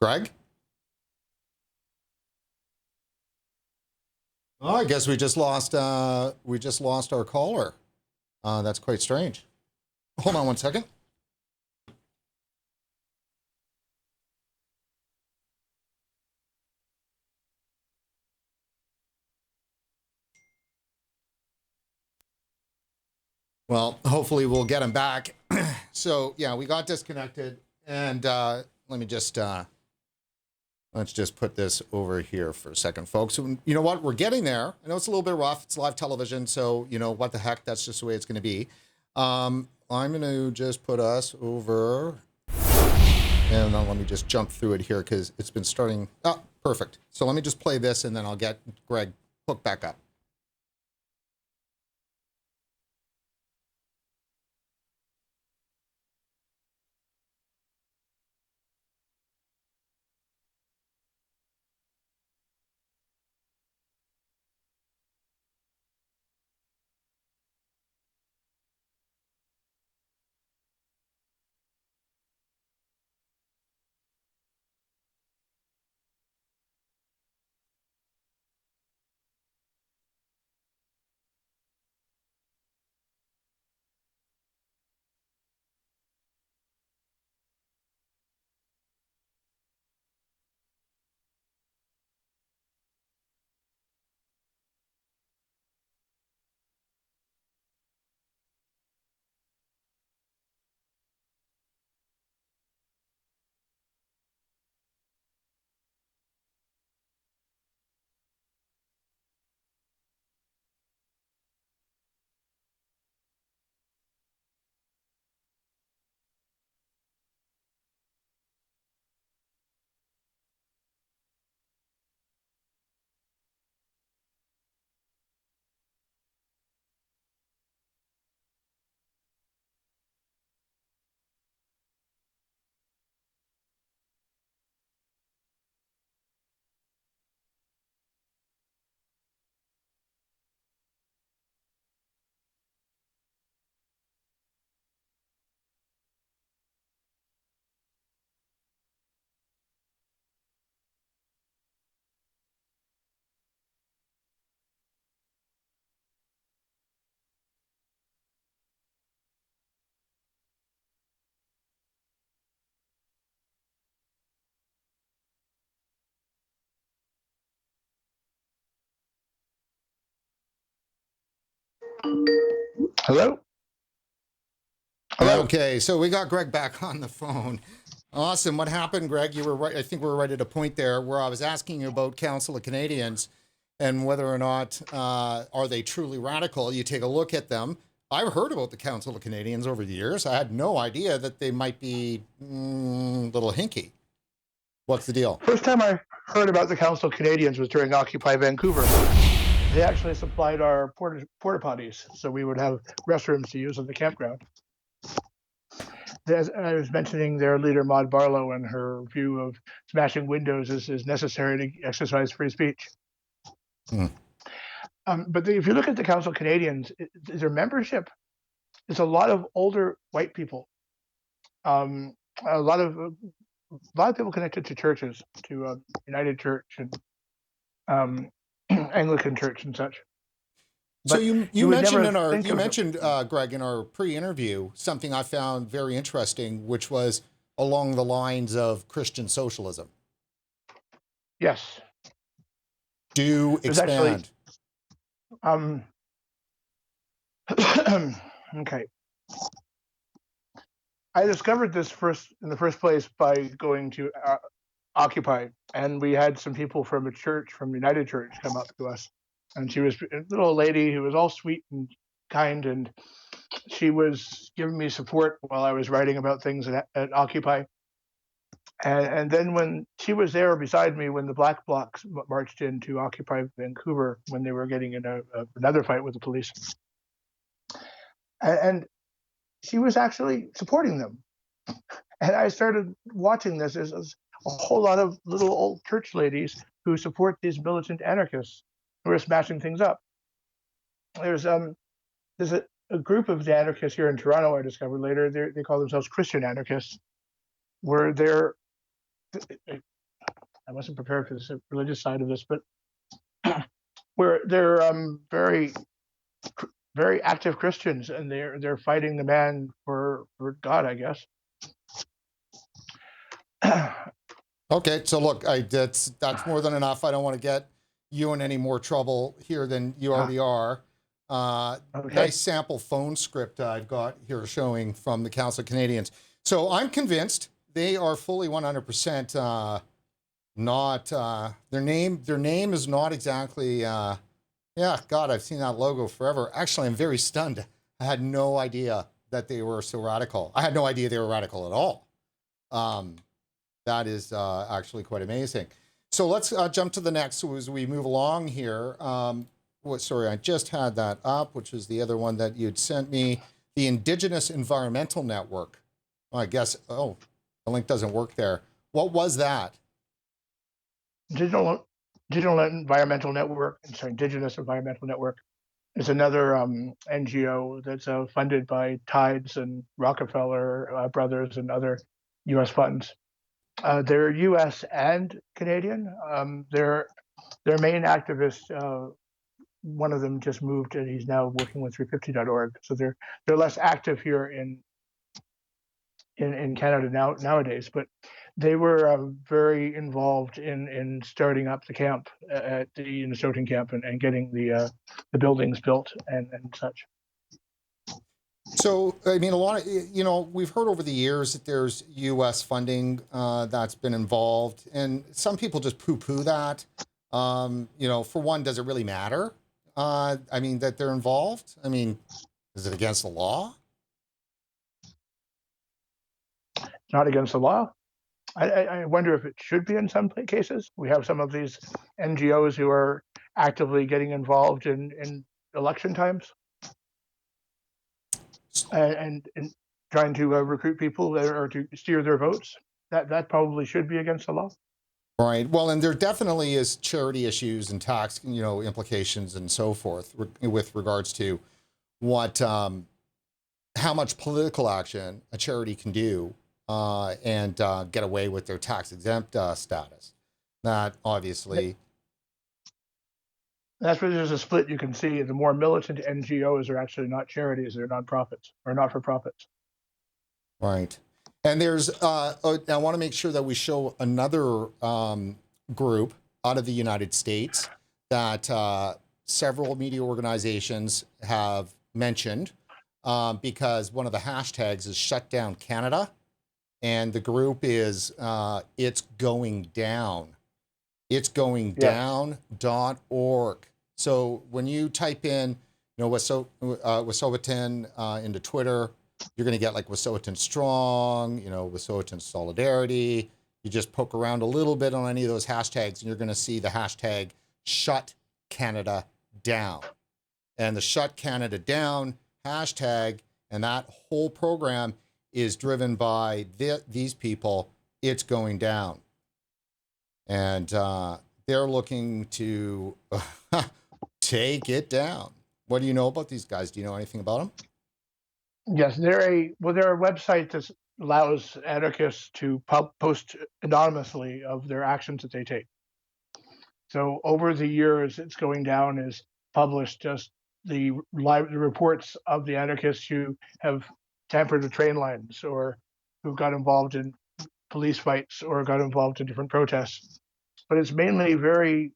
Greg? Oh, I guess we just lost our caller. That's quite strange. Hold on one second. Well, hopefully we'll get him back. So yeah, we got disconnected, and let me just let's just put this over here for a second, folks. You know what? We're getting there. I know it's a little bit rough. It's live television, so you know what the heck. That's just the way it's going to be. I'm going to just put us over, and then let me just jump through it here because it's been starting. Oh, perfect. So let me just play this, and then I'll get Greg hooked back up. Hello? Hello? Okay, so we got Greg back on the phone. Awesome. What happened, Greg? You were right. I think we were right at a point there where I was asking you about Council of Canadians and whether or not are they truly radical. You take a look at them. I've heard about the Council of Canadians over the years. I had no idea that they might be a little hinky. What's the deal? First time I heard about the Council of Canadians was during Occupy Vancouver. They actually supplied our porta potties, so we would have restrooms to use on the campground. I was mentioning their leader, Maud Barlow, and her view of smashing windows is necessary to exercise free speech. But if you look at the Council of Canadians, their membership is a lot of older white people. a lot of people connected to churches, to United Church and Anglican Church and such. So But you would mentioned never think of it. Greg, in our pre-interview, something I found very interesting, which was along the lines of Christian socialism. Yes. Do There's actually, expand. okay. I discovered this in the first place by going to Occupy, and we had some people from a church, from United Church, come up to us, and she was a little old lady who was all sweet and kind, and she was giving me support while I was writing about things at Occupy. And then when she was there beside me, when the Black Blocs marched into Occupy Vancouver, when they were getting in another fight with the police, and she was actually supporting them. And I started watching this as a whole lot of little old church ladies who support these militant anarchists who are smashing things up. There's a group of anarchists here in Toronto I discovered later. They call themselves Christian anarchists, where I wasn't prepared for this religious side of this, but where they're very, very active Christians, and they're fighting the man for God, I guess. Okay, so look, that's more than enough. I don't want to get you in any more trouble here than you already are. Okay. Nice sample phone script I've got here showing from the Council of Canadians. So I'm convinced they are fully 100% not their name is not exactly yeah, God, I've seen that logo forever. Actually, I'm very stunned. I had no idea that they were so radical. I had no idea they were radical at all. That is actually quite amazing. So let's jump to the next as we move along here. Sorry, I just had that up, which is the other one that you'd sent me, the Indigenous Environmental Network. Well, I guess, the link doesn't work there. What was that? Digital Environmental Network, Indigenous Environmental Network, is another NGO that's funded by Tides and Rockefeller Brothers and other U.S. funds. They're U.S. and Canadian. Their main activist, one of them just moved, and he's now working with 350.org. So they're less active here in Canada nowadays, but they were very involved in starting up the camp at the Minnesotan camp and getting the buildings built and such. So, I mean, a lot of, we've heard over the years that there's U.S. funding that's been involved, and some people just poo-poo that. For one, does it really matter? I mean, that they're involved? I mean, is it against the law? Not against the law. I wonder if it should be in some cases. We have some of these NGOs who are actively getting involved in election times and trying to recruit people or to steer their votes. That probably should be against the law. Right. Well, and there definitely is charity issues and tax, implications and so forth with regards to what, how much political action a charity can do and get away with their tax exempt status. That obviously. That's where there's a split you can see. The more militant NGOs are actually not charities, they're nonprofits or not-for-profits. Right. And there's, I want to make sure that we show another group out of the United States that several media organizations have mentioned because one of the hashtags is Shut Down Canada. And the group is It's Going Down. It's Going Down.org. So when you type in, Wet'suwet'en into Twitter, you're going to get like Wet'suwet'en Strong, Wet'suwet'en Solidarity. You just poke around a little bit on any of those hashtags, and you're going to see the hashtag Shut Canada Down. And the Shut Canada Down hashtag and that whole program is driven by these people. It's going down. And they're looking to take it down. What do you know about these guys? Do you know anything about them? Yes, they're a website that's allows anarchists to post anonymously of their actions that they take. So over the years, it's going down as published just the reports of the anarchists who have tampered with train lines or who got involved in police fights or got involved in different protests. But it's mainly very,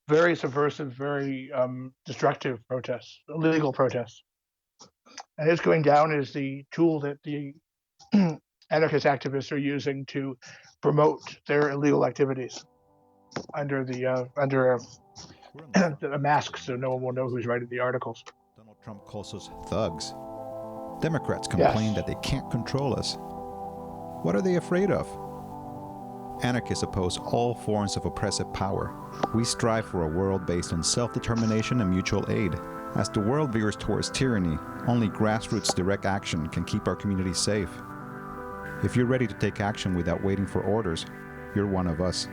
very subversive, very destructive protests, illegal protests. And it's going down as the tool that the anarchist activists are using to promote their illegal activities under a mask, so no one will know who's writing the articles. Donald Trump calls us thugs. Democrats complain that they can't control us. What are they afraid of? Anarchists oppose all forms of oppressive power. We strive for a world based on self-determination and mutual aid. As the world veers towards tyranny, only grassroots direct action can keep our communities safe. If you're ready to take action without waiting for orders, you're one of us.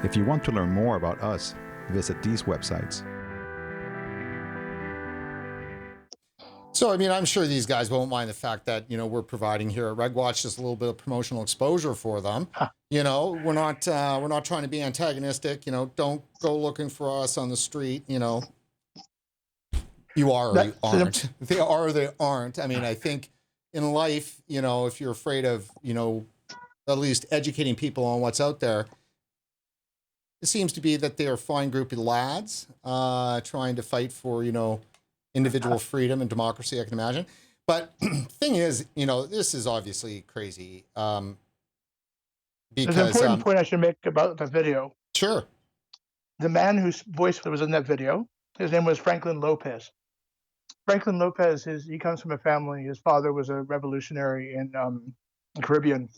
If you want to learn more about us, visit these websites. So, I mean, I'm sure these guys won't mind the fact that, we're providing here at RegWatch just a little bit of promotional exposure for them. We're not trying to be antagonistic. Don't go looking for us on the street. You are or you aren't. They are or they aren't. I mean, I think in life, if you're afraid of, at least educating people on what's out there, it seems to be that they are fine group of lads trying to fight for, individual freedom and democracy, I can imagine. But thing is, this is obviously crazy. Because there's an important point I should make about the video. Sure. The man whose voice was in that video, his name was Franklin Lopez. Franklin Lopez, he comes from a family. His father was a revolutionary in the Caribbean.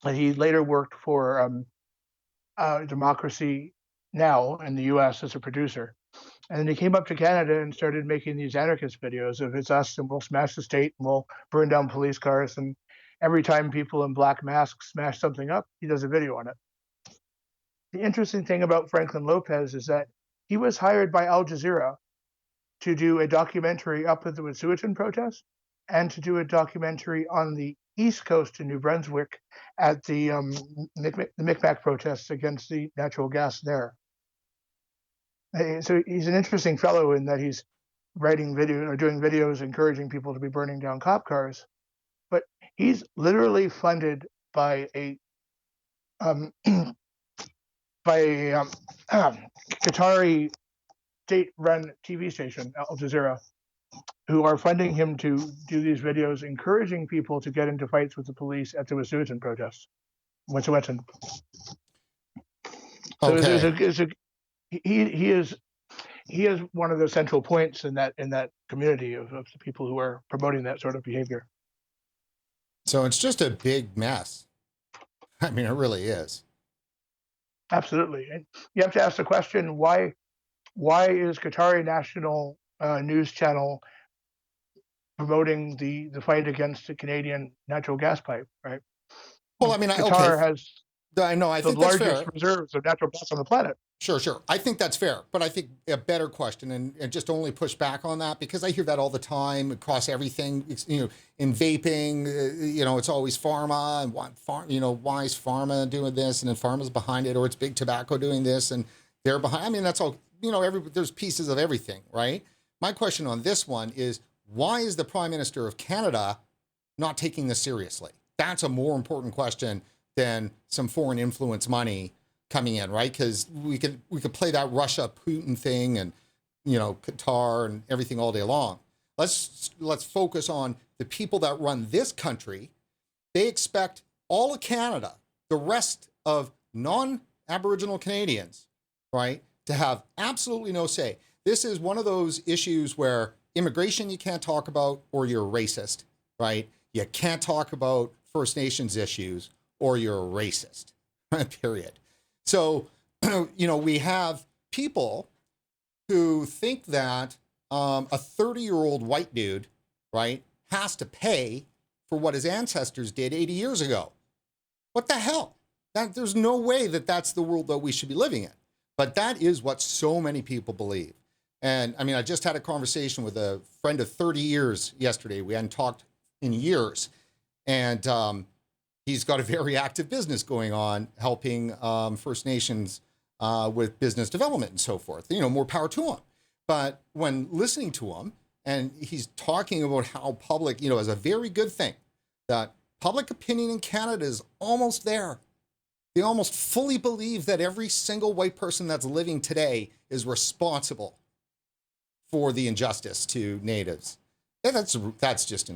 And he later worked for Democracy Now! In the U.S. as a producer. And then he came up to Canada and started making these anarchist videos of it's us and we'll smash the state and we'll burn down police cars. And every time people in black masks smash something up, he does a video on it. The interesting thing about Franklin Lopez is that he was hired by Al Jazeera to do a documentary up at the Wet'suwet'en protest and to do a documentary on the East Coast in New Brunswick at the Micmac protests against the natural gas there. So he's an interesting fellow in that he's writing video or doing videos encouraging people to be burning down cop cars, but he's literally funded by a Qatari state-run TV station, Al Jazeera, who are funding him to do these videos encouraging people to get into fights with the police at the Wet'suwet'en protests. Wet'suwet'en. So he is one of the central points in that community of the people who are promoting that sort of behavior. So it's just a big mess. I mean, it really is. Absolutely. And you have to ask the question, why is Qatari National News Channel promoting the fight against the Canadian natural gas pipe, right? Well, I mean, Qatar has I know, I think the that's largest fair. reserves of natural gas on the planet. Sure. I think that's fair. But I think a better question, and just only push back on that, because I hear that all the time across everything, in vaping, it's always pharma, and why is pharma doing this, and then pharma's behind it, or it's big tobacco doing this, and they're behind. I mean, that's all, there's pieces of everything, right? My question on this one is, why is the Prime Minister of Canada not taking this seriously? That's a more important question than some foreign influence money coming in, right? Because we could play that Russia Putin thing and Qatar and everything all day long. Let's focus on the people that run this country. They expect all of Canada, the rest of non-Aboriginal Canadians, right, to have absolutely no say. This is one of those issues where immigration you can't talk about, or you're racist, right? You can't talk about First Nations issues, or you're a racist, period. So, we have people who think that a 30-year-old white dude, right, has to pay for what his ancestors did 80 years ago. What the hell? There's no way that that's the world that we should be living in. But that is what so many people believe. And I mean, I just had a conversation with a friend of 30 years yesterday. We hadn't talked in years. And he's got a very active business going on, helping First Nations with business development and so forth. You know, more power to him. But when listening to him, and he's talking about how public, you know, is a very good thing, that public opinion in Canada is almost there. They almost fully believe that every single white person that's living today is responsible for the injustice to natives. And that's just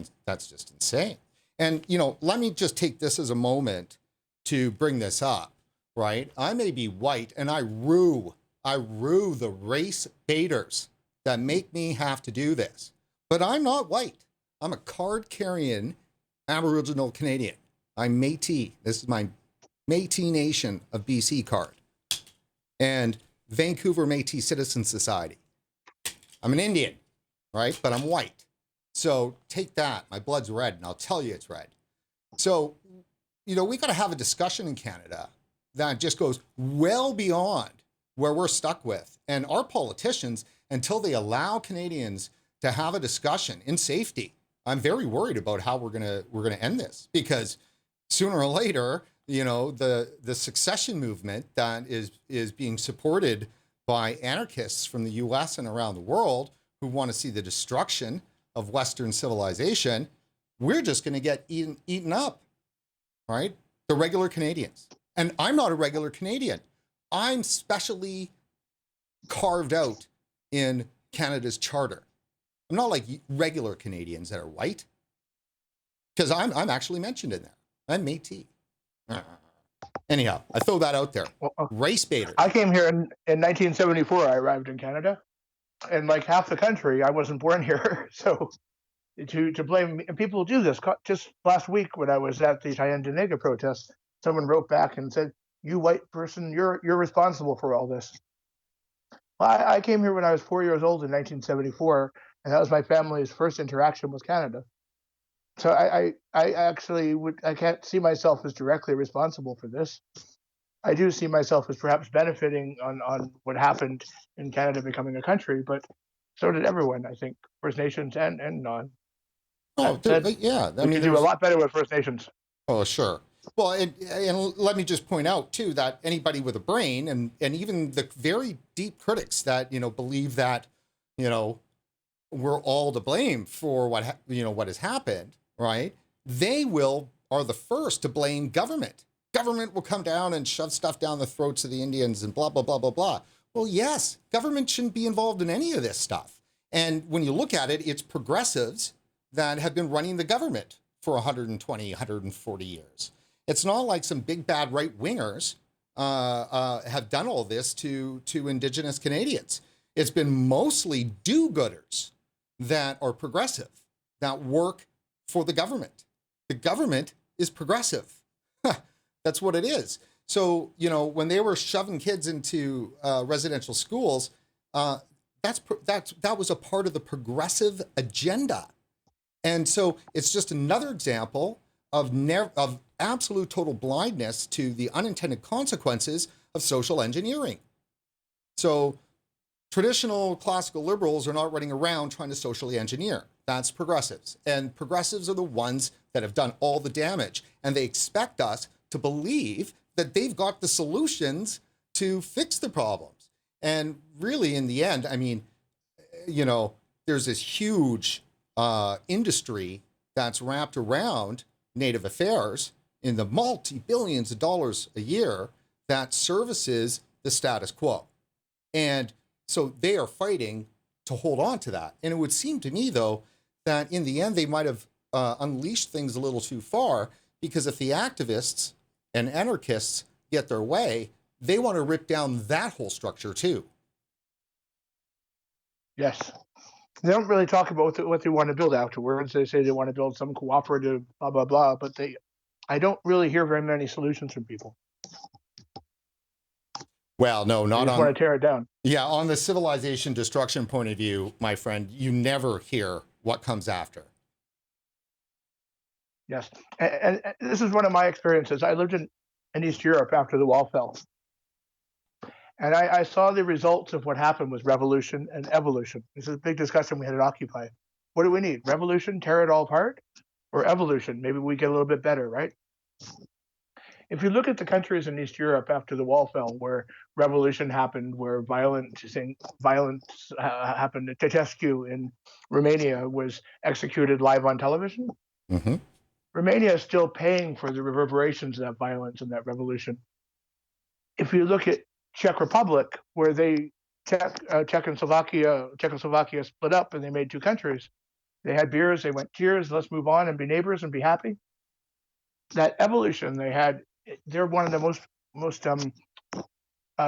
insane. And, you know, let me just take this as a moment to bring this up, right? I may be white, and I rue the race baiters that make me have to do this. But I'm not white. I'm a card-carrying Aboriginal Canadian. I'm Métis. This is my Métis Nation of BC card. And Vancouver Métis Citizen Society. I'm an Indian, right? But I'm white. So take that. My blood's red, and I'll tell you it's red. So, you know, we got to have a discussion in Canada that just goes well beyond where we're stuck with. And our politicians, until they allow Canadians to have a discussion in safety, I'm very worried about how we're gonna end this, because sooner or later, you know, the succession movement that is being supported by anarchists from the U.S. and around the world who want to see the destruction of Western civilization, we're just going to get eaten up, right? The regular Canadians. And I'm not a regular Canadian. I'm specially carved out in Canada's charter. I'm not like regular Canadians that are white, because I'm actually mentioned in there. I'm Métis. Anyhow, I throw that out there. Race baiter. I came here in 1974. I arrived in Canada, and like half the country, I wasn't born here. So to blame me, and people do this. Just last week when I was at the Tyendinaga protest, someone wrote back and said, "You white person, you're responsible for all this." Well, I came here when I was 4 years old in 1974, and that was my family's first interaction with Canada. So I actually I can't see myself as directly responsible for this. I do see myself as perhaps benefiting on what happened in Canada becoming a country, but so did everyone, I think, First Nations and non. Oh, yeah. We can do a lot better with First Nations. Oh, sure. Well, and let me just point out, too, that anybody with a brain, and even the very deep critics that, you know, believe that, you know, we're all to blame for what has happened, right? They are the first to blame government. Government will come down and shove stuff down the throats of the Indians and blah, blah, blah, blah, blah. Well, yes, government shouldn't be involved in any of this stuff. And when you look at it, it's progressives that have been running the government for 120, 140 years. It's not like some big bad right-wingers have done all this to Indigenous Canadians. It's been mostly do-gooders that are progressive, that work for the government. The government is progressive. That's what it is. So, you know, when they were shoving kids into residential schools, that was a part of the progressive agenda. And so it's just another example of absolute total blindness to the unintended consequences of social engineering. So traditional classical liberals are not running around trying to socially engineer. That's progressives. And progressives are the ones that have done all the damage. And they expect us to believe that they've got the solutions to fix the problems. And really, in the end, I mean, you know, there's this huge industry that's wrapped around Native affairs in the multi-billions of dollars a year that services the status quo. And so they are fighting to hold on to that. And it would seem to me, though, that in the end, they might have unleashed things a little too far, because if the activists and anarchists get their way, they want to rip down that whole structure too. Yes. They don't really talk about what they want to build afterwards. They say they want to build some cooperative, blah, blah, blah, but I don't really hear very many solutions from people. Well, no, not they just on. want to tear it down. Yeah, on the civilization destruction point of view, my friend, you never hear what comes after. Yes, and this is one of my experiences. I lived in East Europe after the wall fell. And I saw the results of what happened with revolution and evolution. This is a big discussion we had at Occupy. What do we need? Revolution, tear it all apart? or evolution. Maybe we get a little bit better, right? If you look at the countries in East Europe after the wall fell, where revolution happened, where violence happened, Ceausescu in Romania was executed live on television. Mm-hmm. Romania is still paying for the reverberations of that violence and that revolution. If you look at Czech Republic, where Czechoslovakia split up and they made two countries. They had beers, they went, cheers, let's move on and be neighbors and be happy. That evolution they had, they're one of the most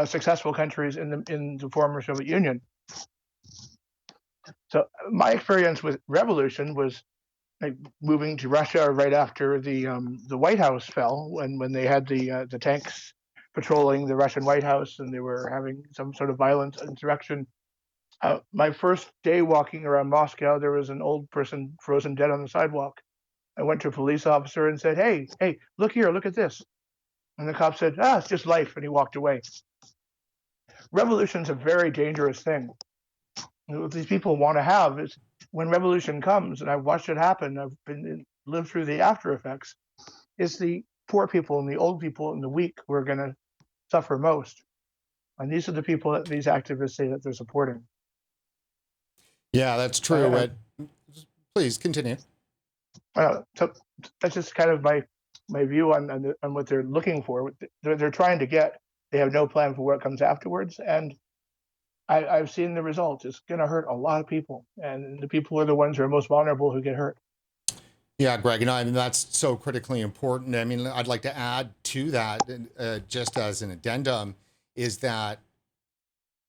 successful countries in the former Soviet Union. So my experience with revolution was like moving to Russia right after the White House fell, when they had the tanks patrolling the Russian White House and they were having some sort of violent insurrection. My first day walking around Moscow, there was an old person frozen dead on the sidewalk. I went to a police officer and said, hey, look here, look at this. And the cop said, it's just life, and he walked away. Revolution's a very dangerous thing. What these people want to have is, when revolution comes, and I've watched it happen, I've lived through the after effects, it's the poor people and the old people and the weak who are going to suffer most. And these are the people that these activists say that they're supporting. Yeah, that's true. Please continue. So that's just kind of my view on what they're looking for. They're trying to get. They have no plan for what comes afterwards, and I've seen the results. It's going to hurt a lot of people, and the people are the ones who are most vulnerable who get hurt. Yeah, Greg, and I mean, that's so critically important. I mean, I'd like to add to that, just as an addendum, is that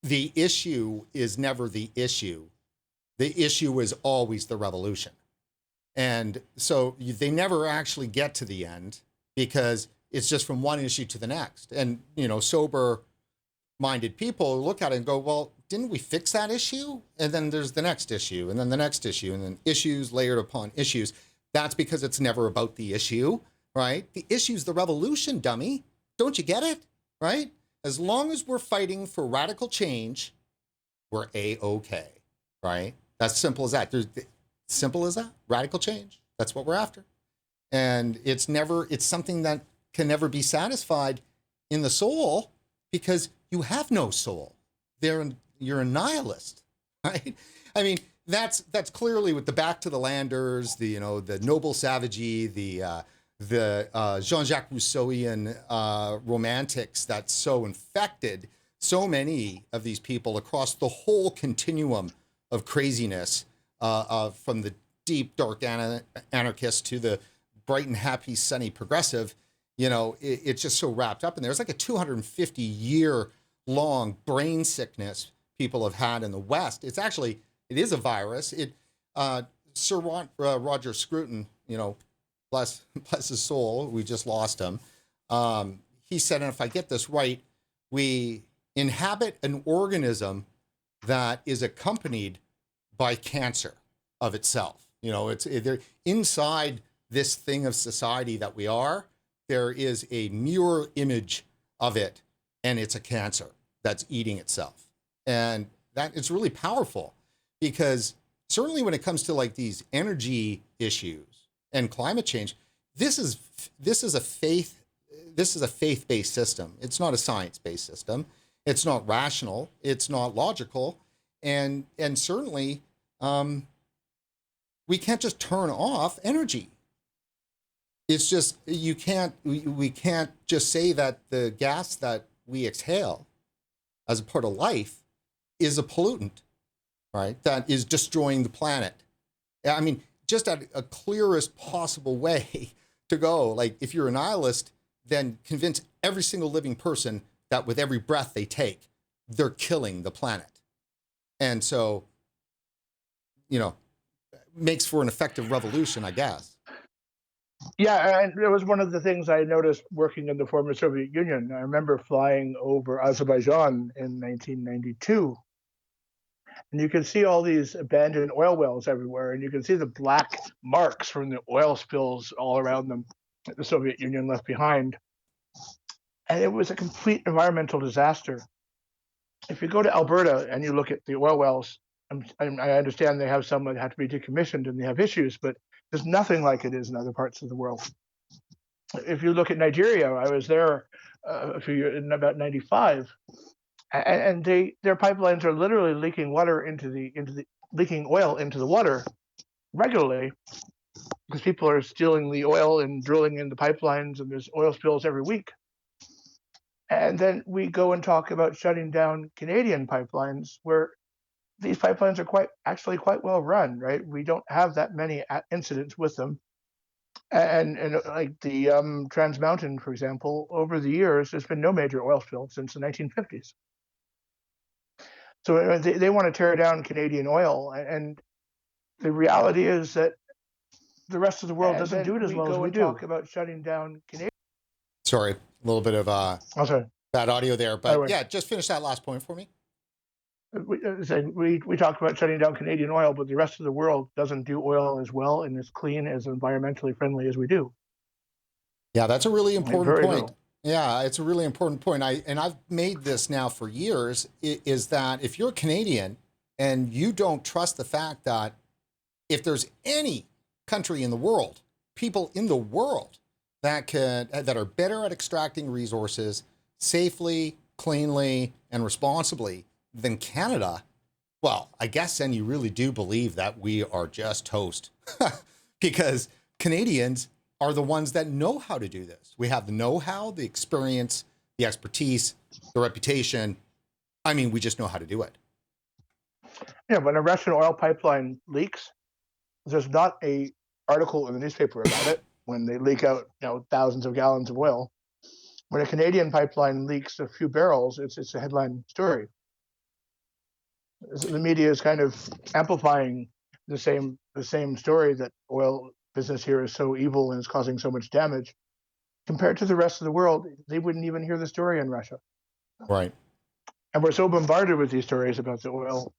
the issue is never the issue. The issue is always the revolution. And so they never actually get to the end because it's just from one issue to the next. And, sober-minded people look at it and go, well, didn't we fix that issue? And then there's the next issue, and then the next issue, and then issues layered upon issues. That's because it's never about the issue, right? The issue's the revolution, dummy. Don't you get it, right? As long as we're fighting for radical change, we're A-okay, right? That's simple as that. Simple as that. Radical change. That's what we're after. And it's something that can never be satisfied in the soul because you have no soul. You're a nihilist, right? I mean, that's clearly with the back to the landers, the noble savagery, the Jean-Jacques Rousseauian romantics that's so infected so many of these people across the whole continuum of craziness, from the deep, dark anarchist to the bright and happy, sunny progressive. It's just so wrapped up in there. It's like a 250-year-long brain sickness people have had in the West. It is a virus. Sir Roger Scruton, bless his soul, we just lost him. He said, and if I get this right, we inhabit an organism that is accompanied by cancer of itself. They're inside this thing of society that we are. There is a mirror image of it, and it's a cancer that's eating itself. And that it's really powerful because certainly when it comes to like these energy issues and climate change, this is a faith-based system. It's not a science-based system. It's not rational. It's not logical. And certainly, we can't just turn off energy. It's just, we can't just say that the gas that we exhale as a part of life is a pollutant, right? That is destroying the planet. I mean, just at a clearest possible way to go. Like, if you're a nihilist, then convince every single living person that with every breath they take, they're killing the planet. And so, makes for an effective revolution, I guess. Yeah, and it was one of the things I noticed working in the former Soviet Union. I remember flying over Azerbaijan in 1992. And you can see all these abandoned oil wells everywhere, and you can see the black marks from the oil spills all around them that the Soviet Union left behind. And it was a complete environmental disaster. If you go to Alberta and you look at the oil wells, I understand they have some that have to be decommissioned and they have issues, but Is nothing like it is in other parts of the world. If you look at Nigeria, I was there a few years in about '95, and their pipelines are literally leaking water leaking oil into the water regularly because people are stealing the oil and drilling in the pipelines, and there's oil spills every week. And then we go and talk about shutting down Canadian pipelines, where these pipelines are actually quite well run, right? We don't have that many incidents with them. And like the Trans Mountain, for example, over the years, there's been no major oil spill since the 1950s. So they want to tear down Canadian oil, and the reality is that the rest of the world doesn't do it as well as we do. Talk about shutting down Canadian. Sorry, a little bit of bad audio there, but yeah, just finish that last point for me. We talked about shutting down Canadian oil, but the rest of the world doesn't do oil as well and as clean, as environmentally friendly as we do. Yeah, that's a really important point. Yeah, it's a really important point. I've made this now for years, is that if you're a Canadian and you don't trust the fact that if there's any country in the world, people in the world that are better at extracting resources safely, cleanly, and responsibly than Canada, well, I guess then you really do believe that we are just toast because Canadians are the ones that know how to do this. We have the know-how, the experience, the expertise, the reputation. I mean, we just know how to do it. Yeah, when a Russian oil pipeline leaks, there's not a article in the newspaper about it when they leak out, thousands of gallons of oil. When a Canadian pipeline leaks a few barrels, it's a headline story. The media is kind of amplifying the same story, that oil business here is so evil and is causing so much damage. Compared to the rest of the world, they wouldn't even hear the story in Russia. Right. And we're so bombarded with these stories about the oil,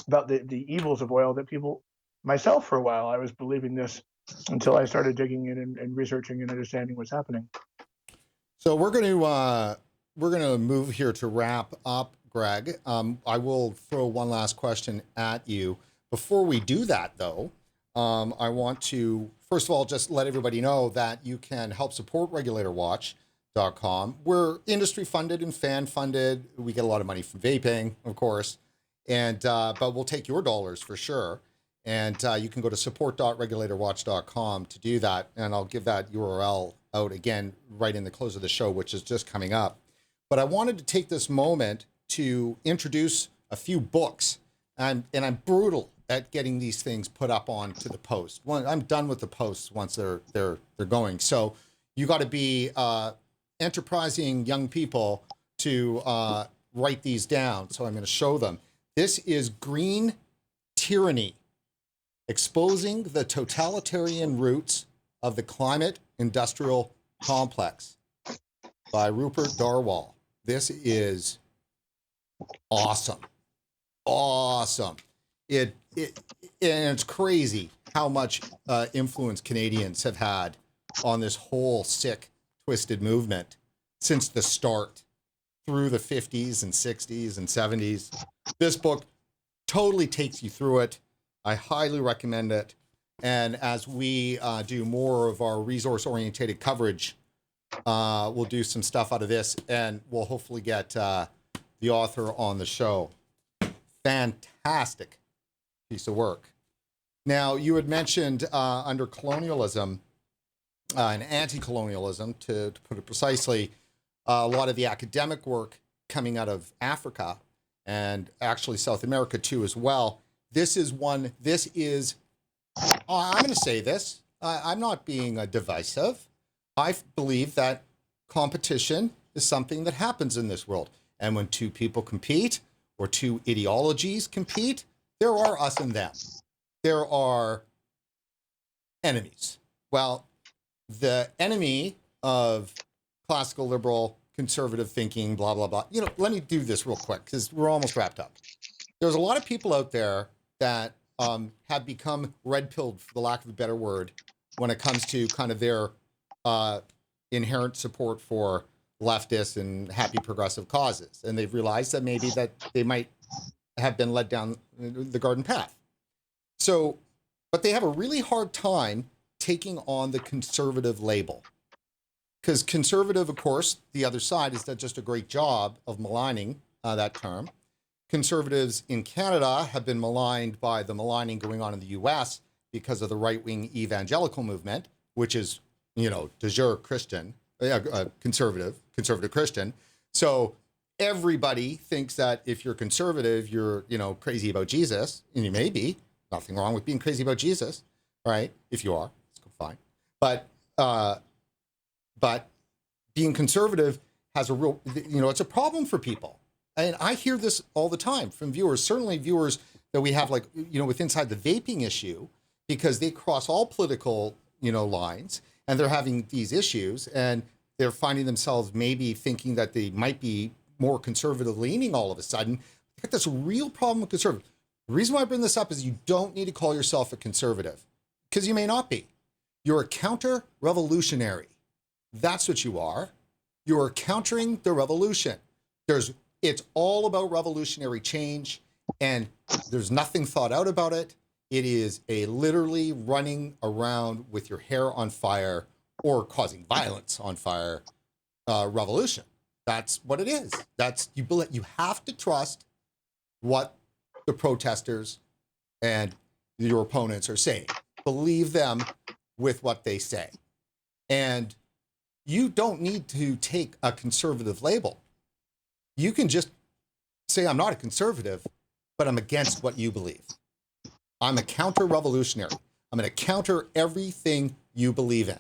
about the evils of oil, that people, myself for a while, I was believing this until I started digging in and researching and understanding what's happening. So we're going to move here to wrap up, Greg. I will throw one last question at you. Before we do that, though, I want to, first of all, just let everybody know that you can help support RegulatorWatch.com. We're industry funded and fan funded. We get a lot of money from vaping, of course, but we'll take your dollars for sure. And you can go to support.regulatorwatch.com to do that. And I'll give that URL out again right in the close of the show, which is just coming up. But I wanted to take this moment to introduce a few books. And I'm brutal at getting these things put up onto the post. I'm done with the posts once they're going. So you got to be enterprising young people to write these down. So I'm going to show them. This is Green Tyranny: Exposing the Totalitarian Roots of the Climate Industrial Complex by Rupert Darwall. This is awesome. Awesome. And it's crazy how much influence Canadians have had on this whole sick, twisted movement since the start through the 50s and 60s and 70s. This book totally takes you through it. I highly recommend it. And as we do more of our resource-oriented coverage, we'll do some stuff out of this, and we'll hopefully get the author on the show. Fantastic piece of work. Now, you had mentioned under colonialism and anti-colonialism, to put it precisely, a lot of the academic work coming out of Africa and actually South America too as well. I'm going to say this, I'm not being divisive. I believe that competition is something that happens in this world. And when two people compete or two ideologies compete, there are us and them. There are enemies. Well, the enemy of classical liberal conservative thinking, blah, blah, blah. Let me do this real quick because we're almost wrapped up. There's a lot of people out there that have become red-pilled, for the lack of a better word, when it comes to kind of their inherent support for leftist and happy progressive causes. And they've realized that maybe that they might have been led down the garden path. So but they have a really hard time taking on the conservative label. Because conservative, of course, the other side has done just a great job of maligning that term. Conservatives in Canada have been maligned by the maligning going on in the US because of the right-wing evangelical movement, which is, you know, de jure Christian, conservative Christian. So everybody thinks that if you're conservative, you're, you know, crazy about Jesus, and you may be. Nothing wrong with being crazy about Jesus, right? If you are, it's fine. But being conservative has a real, you know, it's a problem for people. And I hear this all the time from viewers, certainly viewers that we have, like, you know, with inside the vaping issue, because they cross all political, you know, lines, and they're having these issues, and they're finding themselves maybe thinking that they might be more conservative leaning all of a sudden. I think that's a real problem with conservative. The reason why I bring this up is you don't need to call yourself a conservative, because you may not be. You're a counter-revolutionary. That's what you are. You are countering the revolution. It's all about revolutionary change, and there's nothing thought out about it. It is a literally running around with your hair on fire or causing violence on fire revolution. That's what it is. You have to trust what the protesters and your opponents are saying. Believe them with what they say. And you don't need to take a conservative label. You can just say, I'm not a conservative, but I'm against what you believe. I'm a counter-revolutionary. I'm going to counter everything you believe in.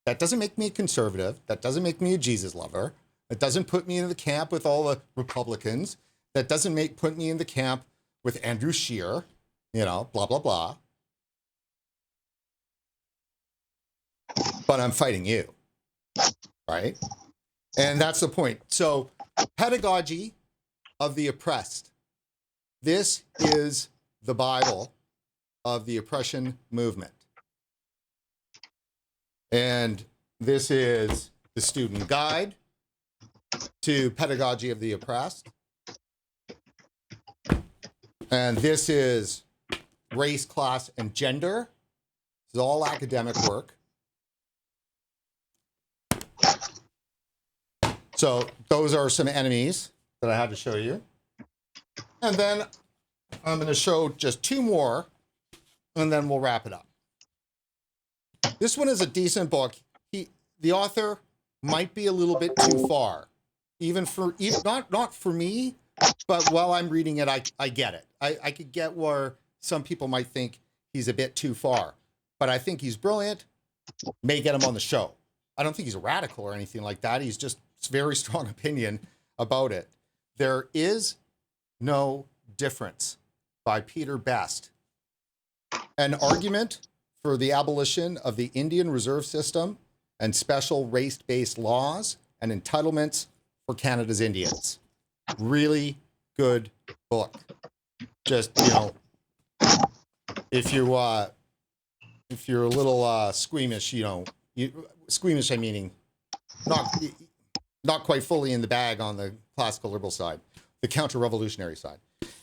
That doesn't make me a conservative. That doesn't make me a Jesus lover. It doesn't put me in the camp with all the Republicans. That doesn't put me in the camp with Andrew Scheer, you know, blah, blah, blah. But I'm fighting you, right? And that's the point. So, pedagogy of the oppressed. This is the Bible of the oppression movement. And this is the student guide to pedagogy of the oppressed. And this is race, class, and gender. This is all academic work. So those are some enemies that I had to show you. And then I'm going to show just two more, and then we'll wrap it up. This one is a decent book. The author might be a little bit too far, not for me, but while I'm reading it, I get it. I could get where some people might think he's a bit too far, but I think he's brilliant. May get him on the show. I don't think he's a radical or anything like that. He's just very strong opinion about it. There is no difference by Peter Best. An argument for the abolition of the Indian reserve system and special race-based laws and entitlements for Canada's Indians. Really good book. Just, you know, if you're a little squeamish, you know, squeamish, I meaning not quite fully in the bag on the classical liberal side, the counter-revolutionary side.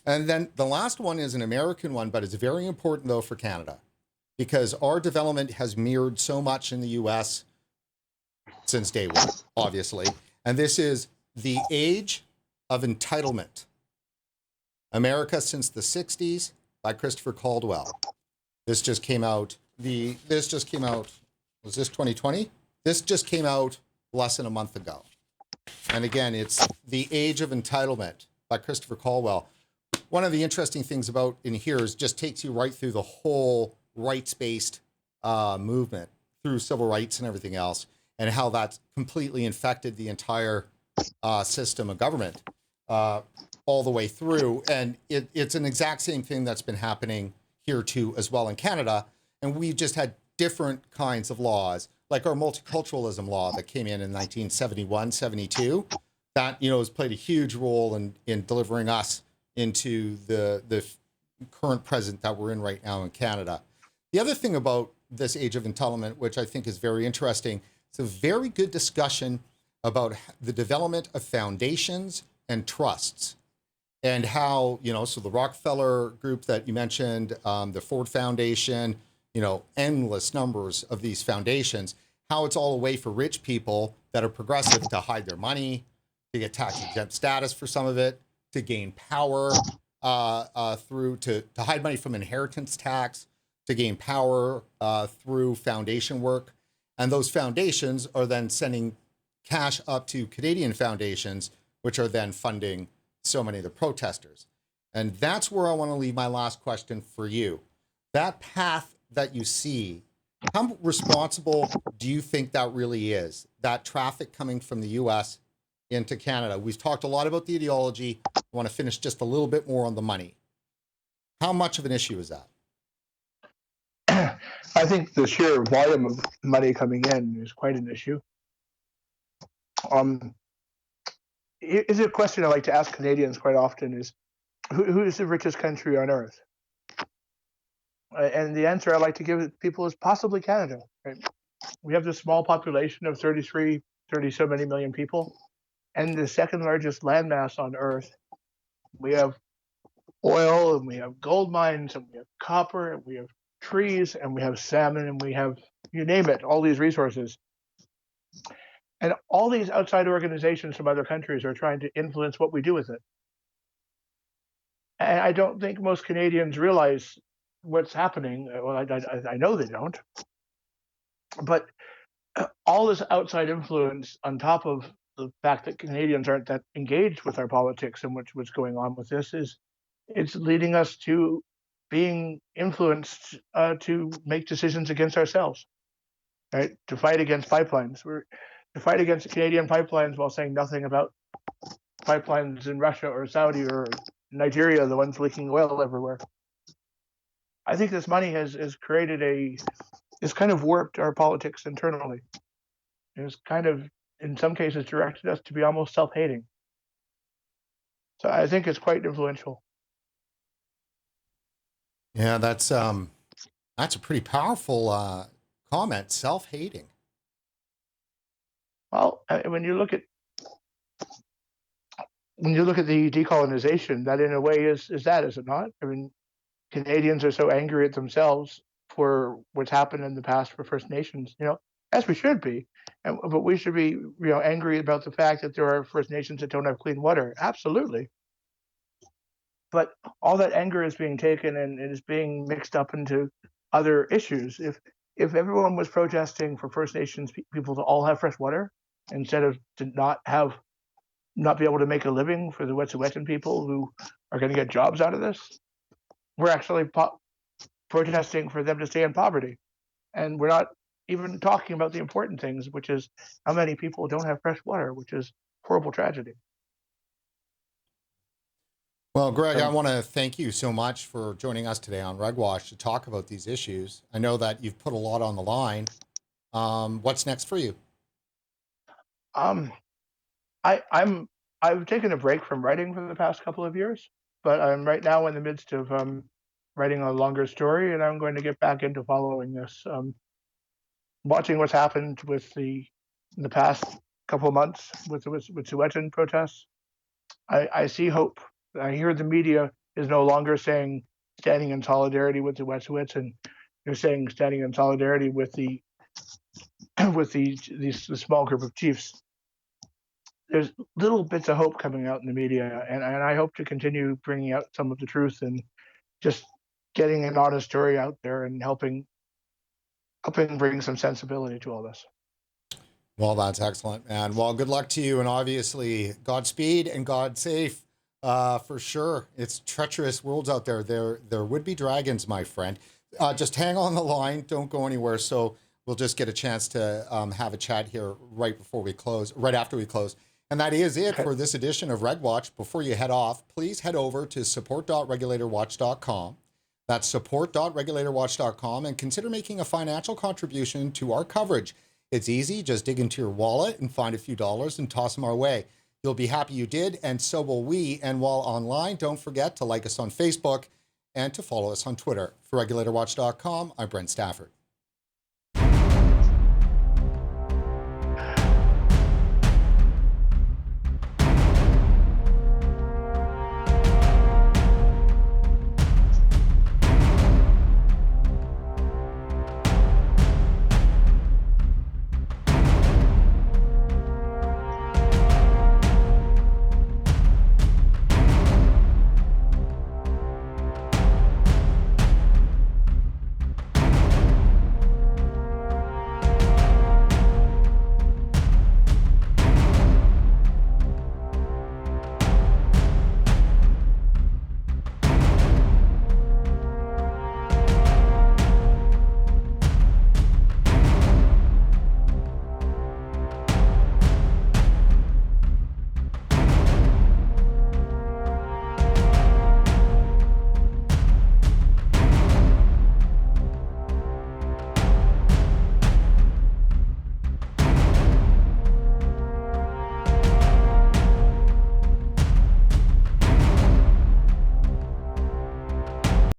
And then the last one is an American one, but it's very important, though, for Canada, because our development has mirrored so much in the U.S. since day one, obviously. And this is The Age of Entitlement, America Since the 60s by Christopher Caldwell. This just came out, was this 2020? This just came out less than a month ago. And again, it's The Age of Entitlement by Christopher Caldwell. One of the interesting things about in here is just takes you right through the whole rights-based movement through civil rights and everything else, and how that's completely infected the entire system of government all the way through. And it's an exact same thing that's been happening here too as well in Canada. And we've just had different kinds of laws, like our multiculturalism law that came in 1971, 72. That, you know, has played a huge role in delivering us into the current present that we're in right now in Canada. The other thing about this Age of Entitlement, which I think is very interesting, it's a very good discussion about the development of foundations and trusts. and how, you know, so the Rockefeller group that you mentioned, the Ford Foundation, you know, endless numbers of these foundations, how it's all a way for rich people that are progressive to hide their money, to get tax exempt status for some of it, to gain power through to hide money from inheritance tax, to gain power through foundation work. And those foundations are then sending cash up to Canadian foundations, which are then funding so many of the protesters. And that's where I want to leave my last question for you. That path that you see, how responsible do you think that really is? That traffic coming from the US into Canada. We've talked a lot about the ideology. I want to finish just a little bit more on the money. How much of an issue is that? I think the sheer volume of money coming in is quite an issue. Is a question I like to ask Canadians quite often is, who is the richest country on earth? And the answer I like to give people is possibly Canada. Right? We have this small population of 30 so many million people, and the second largest landmass on earth. We have oil, and we have gold mines, and we have copper, and we have trees, and we have salmon, and we have, you name it, all these resources. And all these outside organizations from other countries are trying to influence what we do with it. And I don't think most Canadians realize what's happening. Well, I know they don't. But all this outside influence on top of the fact that Canadians aren't that engaged with our politics and what's going on with this it's leading us to being influenced to make decisions against ourselves, right? To fight against pipelines. To fight against Canadian pipelines while saying nothing about pipelines in Russia or Saudi or Nigeria, the ones leaking oil everywhere. I think this money has created it's kind of warped our politics internally. It's kind of, in some cases, directed us to be almost self-hating. So I think it's quite influential. Yeah, that's a pretty powerful comment, self-hating. Well, when you look at the decolonization, that in a way is that, is it not? I mean, Canadians are so angry at themselves for what's happened in the past for First Nations, you know, as we should be, but we should be, you know, angry about the fact that there are First Nations that don't have clean water. Absolutely. But all that anger is being taken and is being mixed up into other issues. If everyone was protesting for First Nations people to all have fresh water instead of to not be able to make a living for the Wet'suwet'en people who are going to get jobs out of this, we're actually protesting for them to stay in poverty. And we're not even talking about the important things, which is how many people don't have fresh water, which is horrible tragedy. Well, Greg, I want to thank you so much for joining us today on RegWatch to talk about these issues. I know that you've put a lot on the line. What's next for you? I've taken a break from writing for the past couple of years, but I'm right now in the midst of writing a longer story, and I'm going to get back into following this. Watching what's happened in the past couple of months with Wet'suwet'en protests, I see hope. I hear the media is no longer saying standing in solidarity with the Wet'suwet'en. They're saying standing in solidarity with the small group of chiefs. There's little bits of hope coming out in the media, and I hope to continue bringing out some of the truth and just getting an honest story out there and helping bring some sensibility to all this. Well, that's excellent, man. Well, good luck to you, and obviously Godspeed and God safe. For sure. It's treacherous worlds out there. There would be dragons, my friend. Just hang on the line. Don't go anywhere. So we'll just get a chance to have a chat here right after we close. And that is it for this edition of RegWatch. Before you head off, please head over to support.regulatorwatch.com. That's support.regulatorwatch.com, and consider making a financial contribution to our coverage. It's easy. Just dig into your wallet and find a few dollars and toss them our way. You'll be happy you did, and so will we. And while online, don't forget to like us on Facebook and to follow us on Twitter. For RegulatorWatch.com, I'm Brent Stafford.